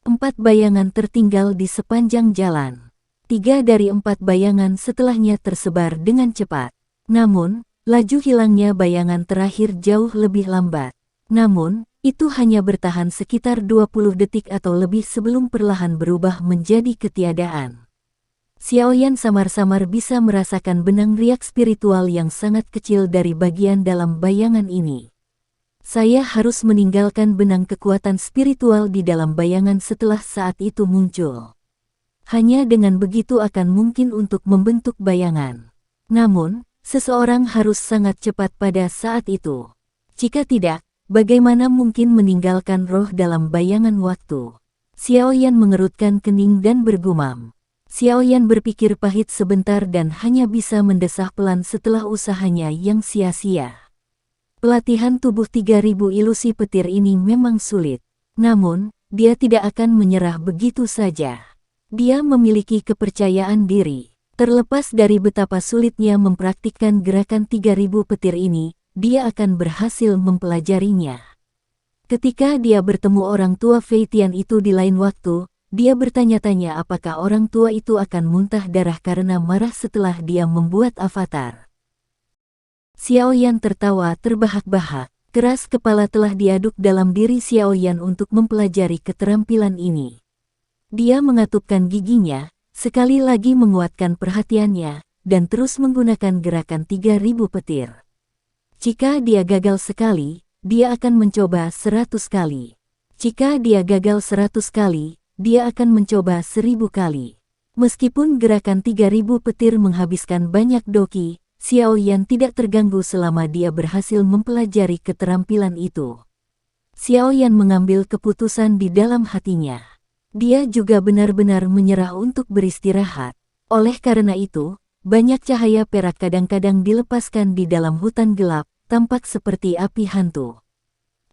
4 bayangan tertinggal di sepanjang jalan. 3 dari 4 bayangan setelahnya tersebar dengan cepat. Namun, laju hilangnya bayangan terakhir jauh lebih lambat. Namun, itu hanya bertahan sekitar 20 detik atau lebih sebelum perlahan berubah menjadi ketiadaan. Xiaoyan samar-samar bisa merasakan benang riak spiritual yang sangat kecil dari bagian dalam bayangan ini. Saya harus meninggalkan benang kekuatan spiritual di dalam bayangan setelah saat itu muncul. Hanya dengan begitu akan mungkin untuk membentuk bayangan. Namun, seseorang harus sangat cepat pada saat itu. Jika tidak, bagaimana mungkin meninggalkan roh dalam bayangan waktu? Xiaoyan mengerutkan kening dan bergumam. Xiaoyan berpikir pahit sebentar dan hanya bisa mendesah pelan setelah usahanya yang sia-sia. Pelatihan tubuh 3000 ilusi petir ini memang sulit. Namun, dia tidak akan menyerah begitu saja. Dia memiliki kepercayaan diri. Terlepas dari betapa sulitnya mempraktikkan gerakan 3000 petir ini, dia akan berhasil mempelajarinya. Ketika dia bertemu orang tua Fei Tian itu di lain waktu, dia bertanya-tanya apakah orang tua itu akan muntah darah karena marah setelah dia membuat avatar. Xiaoyan tertawa terbahak-bahak. Keras kepala telah diaduk dalam diri Xiaoyan untuk mempelajari keterampilan ini. Dia mengatupkan giginya, sekali lagi menguatkan perhatiannya, dan terus menggunakan gerakan 3000 petir. Jika dia gagal sekali, dia akan mencoba 100 kali. Jika dia gagal 100 kali, dia akan mencoba 1000 kali. Meskipun gerakan 3000 petir menghabiskan banyak doki, Xiaoyan tidak terganggu selama dia berhasil mempelajari keterampilan itu. Xiaoyan mengambil keputusan di dalam hatinya. Dia juga benar-benar menyerah untuk beristirahat. Oleh karena itu, banyak cahaya perak kadang-kadang dilepaskan di dalam hutan gelap, tampak seperti api hantu.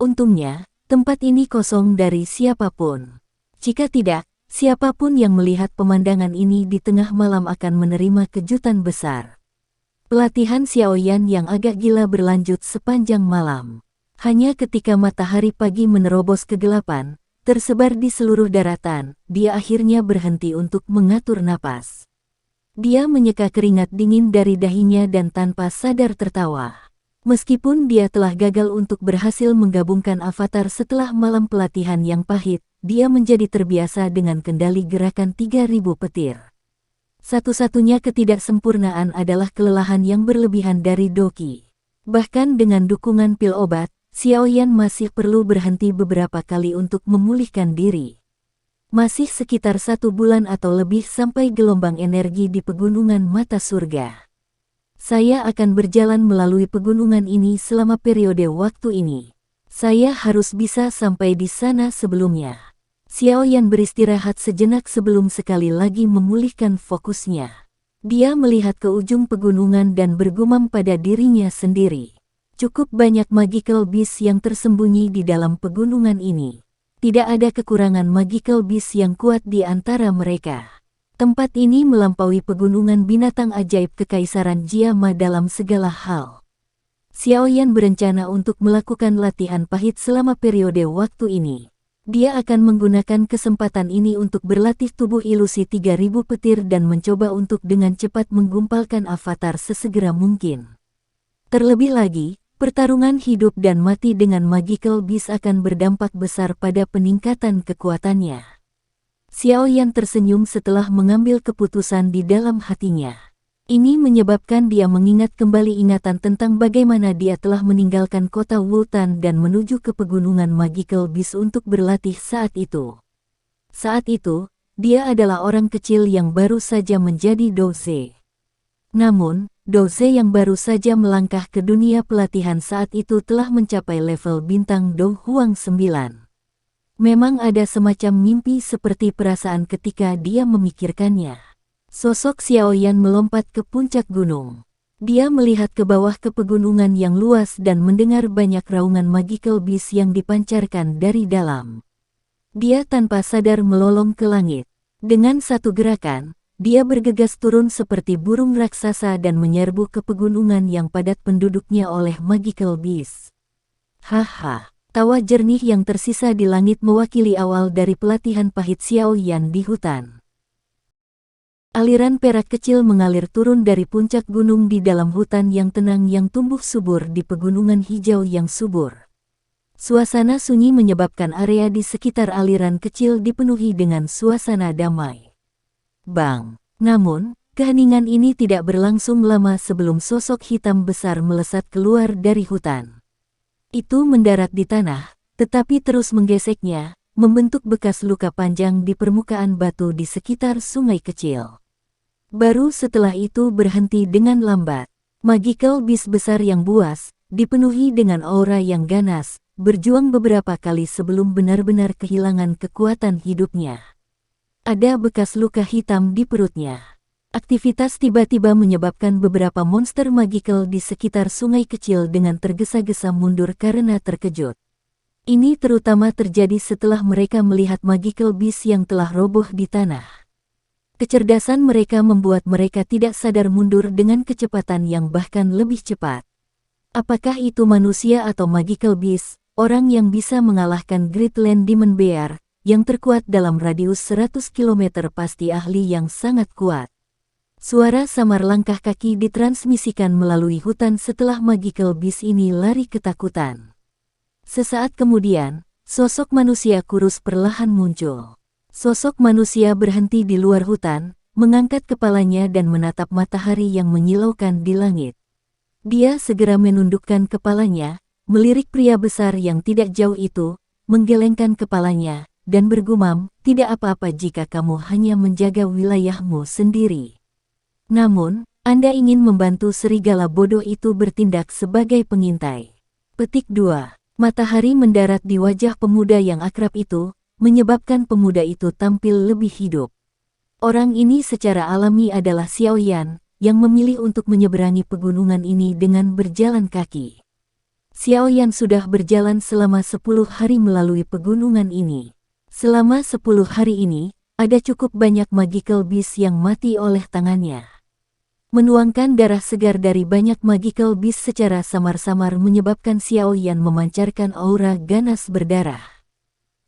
Untungnya, tempat ini kosong dari siapapun. Jika tidak, siapapun yang melihat pemandangan ini di tengah malam akan menerima kejutan besar. Pelatihan Xiaoyan yang agak gila berlanjut sepanjang malam. Hanya ketika matahari pagi menerobos kegelapan, tersebar di seluruh daratan, dia akhirnya berhenti untuk mengatur napas. Dia menyeka keringat dingin dari dahinya dan tanpa sadar tertawa. Meskipun dia telah gagal untuk berhasil menggabungkan avatar setelah malam pelatihan yang pahit, dia menjadi terbiasa dengan kendali gerakan 3.000 petir. Satu-satunya ketidaksempurnaan adalah kelelahan yang berlebihan dari Doki. Bahkan dengan dukungan pil obat, Xiaoyan masih perlu berhenti beberapa kali untuk memulihkan diri. Masih sekitar 1 bulan atau lebih sampai gelombang energi di pegunungan mata surga. Saya akan berjalan melalui pegunungan ini selama periode waktu ini. Saya harus bisa sampai di sana sebelumnya. Xiaoyan beristirahat sejenak sebelum sekali lagi memulihkan fokusnya. Dia melihat ke ujung pegunungan dan bergumam pada dirinya sendiri. Cukup banyak magical beast yang tersembunyi di dalam pegunungan ini. Tidak ada kekurangan magical beast yang kuat di antara mereka. Tempat ini melampaui pegunungan binatang ajaib Kekaisaran Jiama dalam segala hal. Xiaoyan berencana untuk melakukan latihan pahit selama periode waktu ini. Dia akan menggunakan kesempatan ini untuk berlatih tubuh ilusi 3.000 petir dan mencoba untuk dengan cepat menggumpalkan avatar sesegera mungkin. Terlebih lagi, pertarungan hidup dan mati dengan magical beast akan berdampak besar pada peningkatan kekuatannya. Xiaoyan tersenyum setelah mengambil keputusan di dalam hatinya. Ini menyebabkan dia mengingat kembali ingatan tentang bagaimana dia telah meninggalkan kota Wultan dan menuju ke pegunungan magical beast untuk berlatih saat itu. Saat itu, dia adalah orang kecil yang baru saja menjadi doce. Namun, doce yang baru saja melangkah ke dunia pelatihan saat itu telah mencapai level bintang Do Huang 9. Memang ada semacam mimpi seperti perasaan ketika dia memikirkannya. Sosok Xiaoyan melompat ke puncak gunung. Dia melihat ke bawah ke pegunungan yang luas dan mendengar banyak raungan magical beast yang dipancarkan dari dalam. Dia tanpa sadar melolong ke langit. Dengan satu gerakan, dia bergegas turun seperti burung raksasa dan menyerbu ke pegunungan yang padat penduduknya oleh magical beast. Haha, tawa jernih yang tersisa di langit mewakili awal dari pelatihan pahit Xiaoyan di hutan. Aliran perak kecil mengalir turun dari puncak gunung di dalam hutan yang tenang yang tumbuh subur di pegunungan hijau yang subur. Suasana sunyi menyebabkan area di sekitar aliran kecil dipenuhi dengan suasana damai. Bang! Namun, keheningan ini tidak berlangsung lama sebelum sosok hitam besar melesat keluar dari hutan. Itu mendarat di tanah, tetapi terus menggeseknya, membentuk bekas luka panjang di permukaan batu di sekitar sungai kecil. Baru setelah itu berhenti dengan lambat. Magical beast besar yang buas, dipenuhi dengan aura yang ganas, berjuang beberapa kali sebelum benar-benar kehilangan kekuatan hidupnya. Ada bekas luka hitam di perutnya. Aktivitas tiba-tiba menyebabkan beberapa monster magical di sekitar sungai kecil dengan tergesa-gesa mundur karena terkejut. Ini terutama terjadi setelah mereka melihat magical beast yang telah roboh di tanah. Kecerdasan mereka membuat mereka tidak sadar mundur dengan kecepatan yang bahkan lebih cepat. Apakah itu manusia atau magical beast, orang yang bisa mengalahkan Great Land Demon Bear, yang terkuat dalam radius 100 km pasti ahli yang sangat kuat. Suara samar langkah kaki ditransmisikan melalui hutan setelah magical beast ini lari ketakutan. Sesaat kemudian, sosok manusia kurus perlahan muncul. Sosok manusia berhenti di luar hutan, mengangkat kepalanya dan menatap matahari yang menyilaukan di langit. Dia segera menundukkan kepalanya, melirik pria besar yang tidak jauh itu, menggelengkan kepalanya, dan bergumam, "Tidak apa-apa jika kamu hanya menjaga wilayahmu sendiri. Namun, Anda ingin membantu serigala bodoh itu bertindak sebagai pengintai." Petik 2. Matahari mendarat di wajah pemuda yang akrab itu, menyebabkan pemuda itu tampil lebih hidup. Orang ini secara alami adalah Xiaoyan, yang memilih untuk menyeberangi pegunungan ini dengan berjalan kaki. Xiaoyan sudah berjalan selama 10 hari melalui pegunungan ini. Selama 10 hari ini, ada cukup banyak magical beast yang mati oleh tangannya. Menuangkan darah segar dari banyak magical beast secara samar-samar menyebabkan Xiaoyan memancarkan aura ganas berdarah.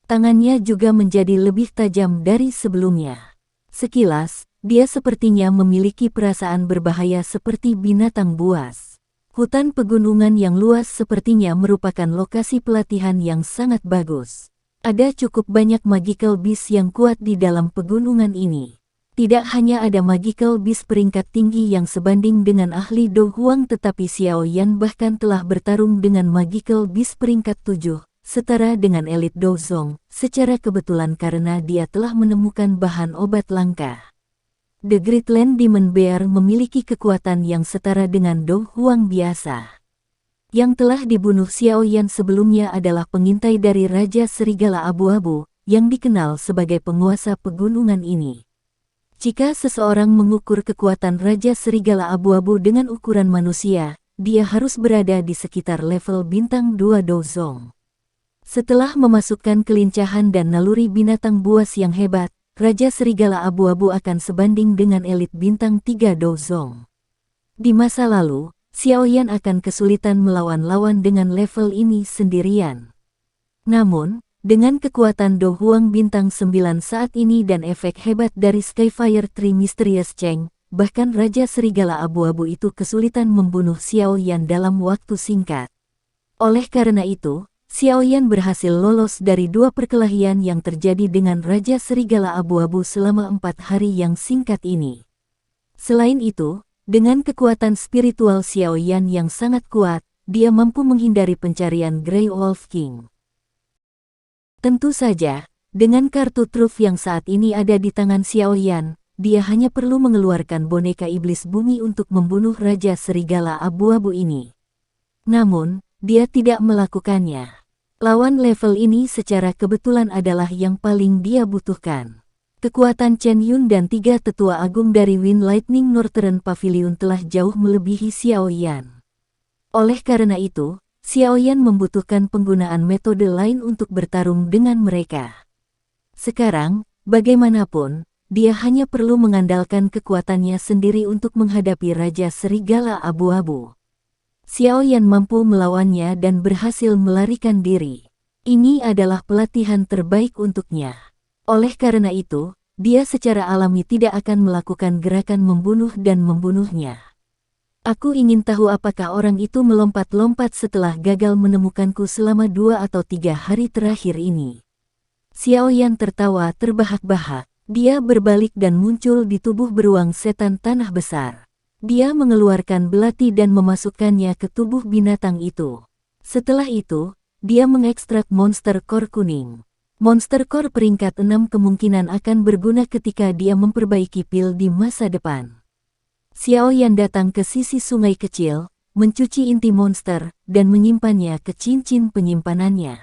Tangannya juga menjadi lebih tajam dari sebelumnya. Sekilas, dia sepertinya memiliki perasaan berbahaya seperti binatang buas. Hutan pegunungan yang luas sepertinya merupakan lokasi pelatihan yang sangat bagus. Ada cukup banyak magical beast yang kuat di dalam pegunungan ini. Tidak hanya ada magical beast peringkat tinggi yang sebanding dengan ahli Do Huang, tetapi Xiao Yan bahkan telah bertarung dengan magical beast peringkat 7, setara dengan elit Do Zong, secara kebetulan karena dia telah menemukan bahan obat langka. The Great Land Demon Bear memiliki kekuatan yang setara dengan Do Huang biasa. Yang telah dibunuh Xiao Yan sebelumnya adalah pengintai dari Raja Serigala Abu-Abu, yang dikenal sebagai penguasa pegunungan ini. Jika seseorang mengukur kekuatan Raja Serigala Abu-Abu dengan ukuran manusia, dia harus berada di sekitar level bintang 2 Do Zong. Setelah memasukkan kelincahan dan naluri binatang buas yang hebat, Raja Serigala Abu-Abu akan sebanding dengan elit bintang 3 Do Zong. Di masa lalu, Xiao Yan akan kesulitan melawan lawan dengan level ini sendirian. Namun, dengan kekuatan Do Huang bintang 9 saat ini dan efek hebat dari Skyfire Tree Mysterious Cheng, bahkan Raja Serigala Abu-Abu itu kesulitan membunuh Xiao Yan dalam waktu singkat. Oleh karena itu, Xiao Yan berhasil lolos dari 2 perkelahian yang terjadi dengan Raja Serigala Abu-Abu selama 4 hari yang singkat ini. Selain itu, dengan kekuatan spiritual Xiao Yan yang sangat kuat, dia mampu menghindari pencarian Grey Wolf King. Tentu saja, dengan kartu truf yang saat ini ada di tangan Xiao Yan, dia hanya perlu mengeluarkan boneka iblis bumi untuk membunuh Raja Serigala Abu-Abu ini. Namun, dia tidak melakukannya. Lawan level ini secara kebetulan adalah yang paling dia butuhkan. Kekuatan Chen Yun dan 3 tetua agung dari Wind Lightning Northern Pavilion telah jauh melebihi Xiao Yan. Oleh karena itu, Xiao Yan membutuhkan penggunaan metode lain untuk bertarung dengan mereka. Sekarang, bagaimanapun, dia hanya perlu mengandalkan kekuatannya sendiri untuk menghadapi Raja Serigala Abu-Abu. Xiao Yan mampu melawannya dan berhasil melarikan diri. Ini adalah pelatihan terbaik untuknya. Oleh karena itu, dia secara alami tidak akan melakukan gerakan membunuh dan membunuhnya. Aku ingin tahu apakah orang itu melompat-lompat setelah gagal menemukanku selama 2 atau 3 hari terakhir ini. Xiao Yan tertawa terbahak-bahak. Dia berbalik dan muncul di tubuh beruang setan tanah besar. Dia mengeluarkan belati dan memasukkannya ke tubuh binatang itu. Setelah itu, dia mengekstrak monster core kuning. Monster core peringkat 6 kemungkinan akan berguna ketika dia memperbaiki pil di masa depan. Xiao Yan datang ke sisi sungai kecil, mencuci inti monster, dan menyimpannya ke cincin penyimpanannya.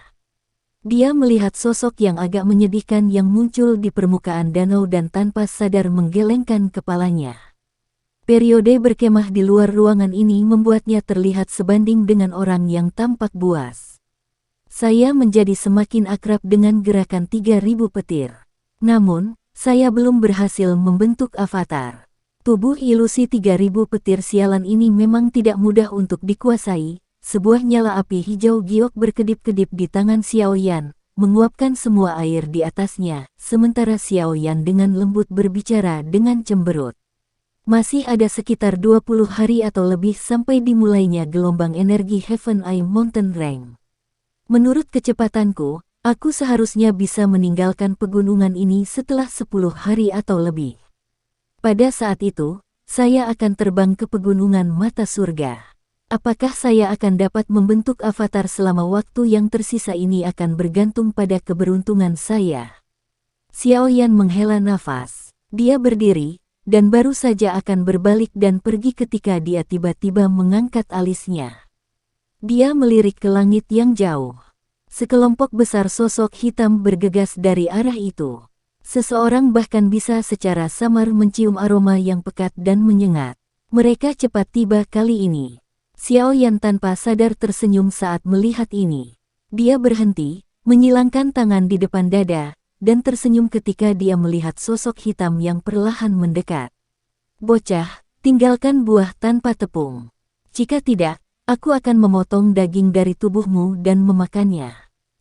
Dia melihat sosok yang agak menyedihkan yang muncul di permukaan danau dan tanpa sadar menggelengkan kepalanya. Periode berkemah di luar ruangan ini membuatnya terlihat sebanding dengan orang yang tampak buas. Saya menjadi semakin akrab dengan gerakan 3000 petir. Namun, saya belum berhasil membentuk avatar. Tubuh ilusi 3000 petir sialan ini memang tidak mudah untuk dikuasai. Sebuah nyala api hijau giok berkedip-kedip di tangan Xiao Yan, menguapkan semua air di atasnya, sementara Xiao Yan dengan lembut berbicara dengan cemberut. Masih ada sekitar 20 hari atau lebih sampai dimulainya gelombang energi Heaven Eye Mountain Range. Menurut kecepatanku, aku seharusnya bisa meninggalkan pegunungan ini setelah 10 hari atau lebih. Pada saat itu, saya akan terbang ke pegunungan mata surga. Apakah saya akan dapat membentuk avatar selama waktu yang tersisa ini akan bergantung pada keberuntungan saya. Xiao Yan menghela nafas. Dia berdiri, dan baru saja akan berbalik dan pergi ketika dia tiba-tiba mengangkat alisnya. Dia melirik ke langit yang jauh. Sekelompok besar sosok hitam bergegas dari arah itu. Seseorang bahkan bisa secara samar mencium aroma yang pekat dan menyengat. Mereka cepat tiba kali ini. Xiao Yan tanpa sadar tersenyum saat melihat ini. Dia berhenti, menyilangkan tangan di depan dada, dan tersenyum ketika dia melihat sosok hitam yang perlahan mendekat. Bocah, tinggalkan buah tanpa tepung. Jika tidak, aku akan memotong daging dari tubuhmu dan memakannya.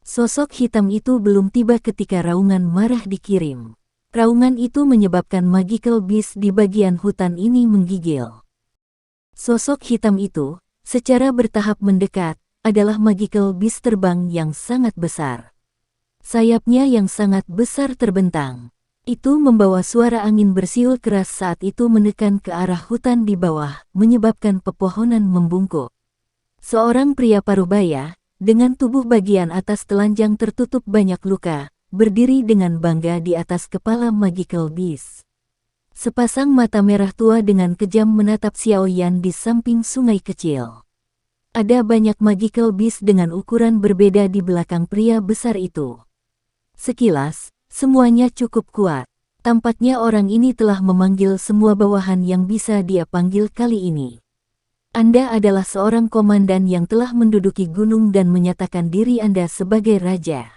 Sosok hitam itu belum tiba ketika raungan marah dikirim. Raungan itu menyebabkan magical beast di bagian hutan ini menggigil. Sosok hitam itu, secara bertahap mendekat, adalah magical beast terbang yang sangat besar. Sayapnya yang sangat besar terbentang. Itu membawa suara angin bersiul keras saat itu menekan ke arah hutan di bawah, menyebabkan pepohonan membungkuk. Seorang pria parubaya, dengan tubuh bagian atas telanjang tertutup banyak luka, berdiri dengan bangga di atas kepala Magical Beast. Sepasang mata merah tua dengan kejam menatap Xiao Yan di samping sungai kecil. Ada banyak Magical Beast dengan ukuran berbeda di belakang pria besar itu. Sekilas, semuanya cukup kuat. Tampaknya orang ini telah memanggil semua bawahan yang bisa dia panggil kali ini. Anda adalah seorang komandan yang telah menduduki gunung dan menyatakan diri Anda sebagai raja.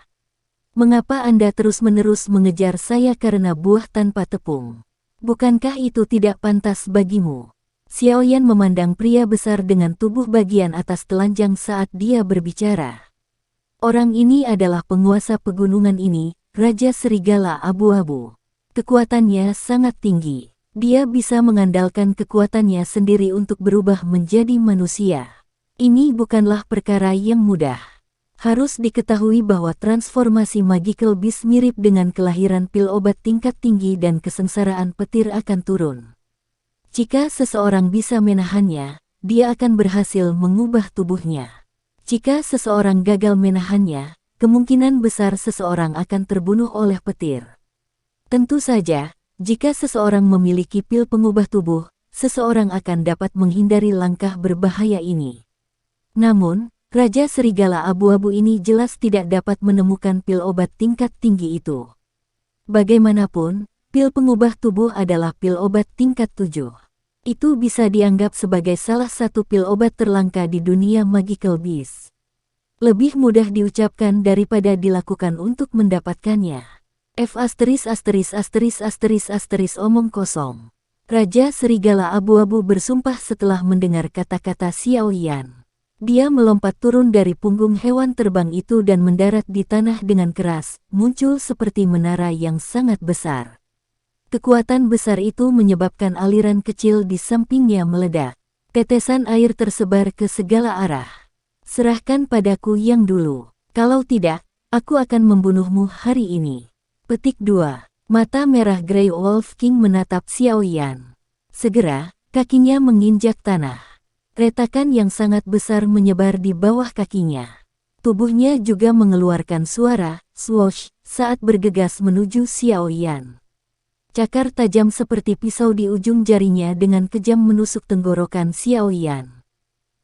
Mengapa Anda terus-menerus mengejar saya karena buah tanpa tepung? Bukankah itu tidak pantas bagimu? Xiao Yan memandang pria besar dengan tubuh bagian atas telanjang saat dia berbicara. Orang ini adalah penguasa pegunungan ini, Raja Serigala Abu-Abu. Kekuatannya sangat tinggi. Dia bisa mengandalkan kekuatannya sendiri untuk berubah menjadi manusia. Ini bukanlah perkara yang mudah. Harus diketahui bahwa transformasi Magical Beast mirip dengan kelahiran pil obat tingkat tinggi dan kesengsaraan petir akan turun. Jika seseorang bisa menahannya, dia akan berhasil mengubah tubuhnya. Jika seseorang gagal menahannya, kemungkinan besar seseorang akan terbunuh oleh petir. Tentu saja, jika seseorang memiliki pil pengubah tubuh, seseorang akan dapat menghindari langkah berbahaya ini. Namun, Raja Serigala Abu-Abu ini jelas tidak dapat menemukan pil obat tingkat tinggi itu. Bagaimanapun, pil pengubah tubuh adalah pil obat tingkat 7. Itu bisa dianggap sebagai salah satu pil obat terlangka di dunia Magical Beast. Lebih mudah diucapkan daripada dilakukan untuk mendapatkannya. Omong kosong. Raja Serigala Abu-Abu bersumpah setelah mendengar kata-kata Xiao Yan. Dia melompat turun dari punggung hewan terbang itu dan mendarat di tanah dengan keras, muncul seperti menara yang sangat besar. Kekuatan besar itu menyebabkan aliran kecil di sampingnya meledak. Tetesan air tersebar ke segala arah. Serahkan padaku yang dulu. Kalau tidak, aku akan membunuhmu hari ini. Petik 2. Mata merah Grey Wolf King menatap Xiao Yan. Segera, kakinya menginjak tanah. Retakan yang sangat besar menyebar di bawah kakinya. Tubuhnya juga mengeluarkan suara, swoosh, saat bergegas menuju Xiao Yan. Cakar tajam seperti pisau di ujung jarinya dengan kejam menusuk tenggorokan Xiao Yan.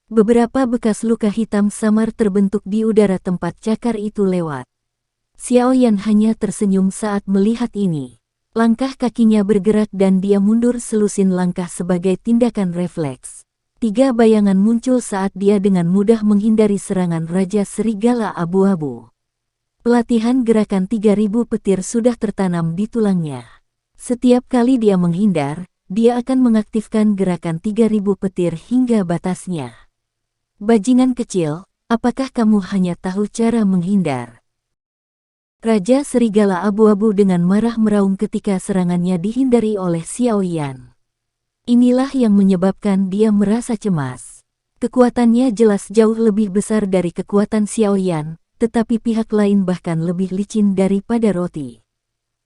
Beberapa bekas luka hitam samar terbentuk di udara tempat cakar itu lewat. Xiao Yan hanya tersenyum saat melihat ini. Langkah kakinya bergerak dan dia mundur selusin langkah sebagai tindakan refleks. 3 bayangan muncul saat dia dengan mudah menghindari serangan Raja Serigala Abu-Abu. Pelatihan gerakan 3000 petir sudah tertanam di tulangnya. Setiap kali dia menghindar, dia akan mengaktifkan gerakan 3000 petir hingga batasnya. Bajingan kecil, apakah kamu hanya tahu cara menghindar? Raja Serigala Abu-Abu dengan marah meraung ketika serangannya dihindari oleh Xiao Yan. Inilah yang menyebabkan dia merasa cemas. Kekuatannya jelas jauh lebih besar dari kekuatan Xiao Yan, tetapi pihak lain bahkan lebih licin daripada roti.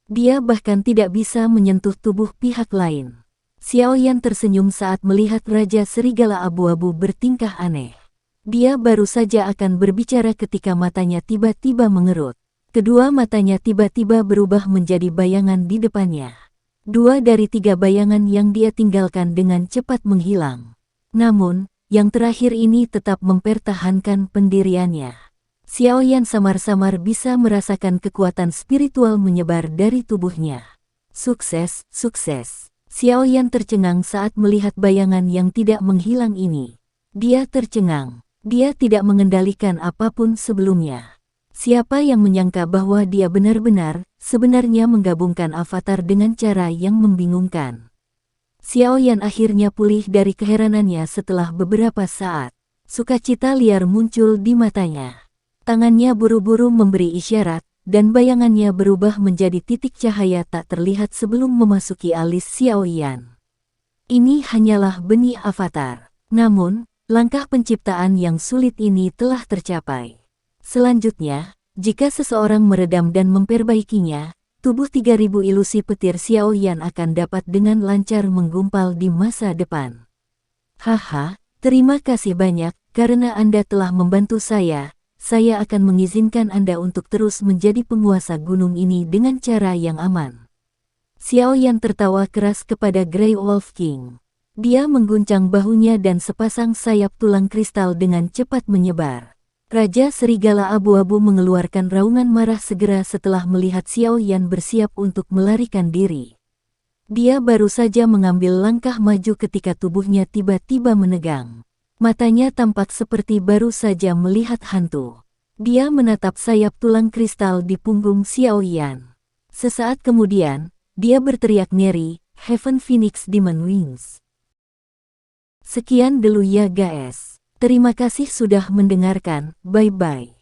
Dia bahkan tidak bisa menyentuh tubuh pihak lain. Xiao Yan tersenyum saat melihat Raja Serigala Abu-Abu bertingkah aneh. Dia baru saja akan berbicara ketika matanya tiba-tiba mengerut. Kedua matanya tiba-tiba berubah menjadi bayangan di depannya. 2 dari 3 bayangan yang dia tinggalkan dengan cepat menghilang. Namun, yang terakhir ini tetap mempertahankan pendiriannya. Xiao Yan samar-samar bisa merasakan kekuatan spiritual menyebar dari tubuhnya. Sukses, sukses. Xiao Yan tercengang saat melihat bayangan yang tidak menghilang ini. Dia tercengang. Dia tidak mengendalikan apapun sebelumnya. Siapa yang menyangka bahwa dia benar-benar, sebenarnya menggabungkan avatar dengan cara yang membingungkan. Xiao Yan akhirnya pulih dari keheranannya setelah beberapa saat. Sukacita liar muncul di matanya. Tangannya buru-buru memberi isyarat, dan bayangannya berubah menjadi titik cahaya tak terlihat sebelum memasuki alis Xiao Yan. Ini hanyalah benih avatar. Namun, langkah penciptaan yang sulit ini telah tercapai. Selanjutnya, Jika seseorang meredam dan memperbaikinya, tubuh 3000 ilusi petir Xiaoyan akan dapat dengan lancar menggumpal di masa depan. Haha, terima kasih banyak, karena Anda telah membantu saya akan mengizinkan Anda untuk terus menjadi penguasa gunung ini dengan cara yang aman. Xiaoyan tertawa keras kepada Grey Wolf King. Dia mengguncang bahunya dan sepasang sayap tulang kristal dengan cepat menyebar. Raja Serigala Abu-Abu mengeluarkan raungan marah segera setelah melihat Xiaoyan bersiap untuk melarikan diri. Dia baru saja mengambil langkah maju ketika tubuhnya tiba-tiba menegang. Matanya tampak seperti baru saja melihat hantu. Dia menatap sayap tulang kristal di punggung Xiaoyan. Sesaat kemudian, dia berteriak ngeri, Heaven Phoenix Demon Wings. Sekian dulu ya guys. Terima kasih sudah mendengarkan, bye-bye.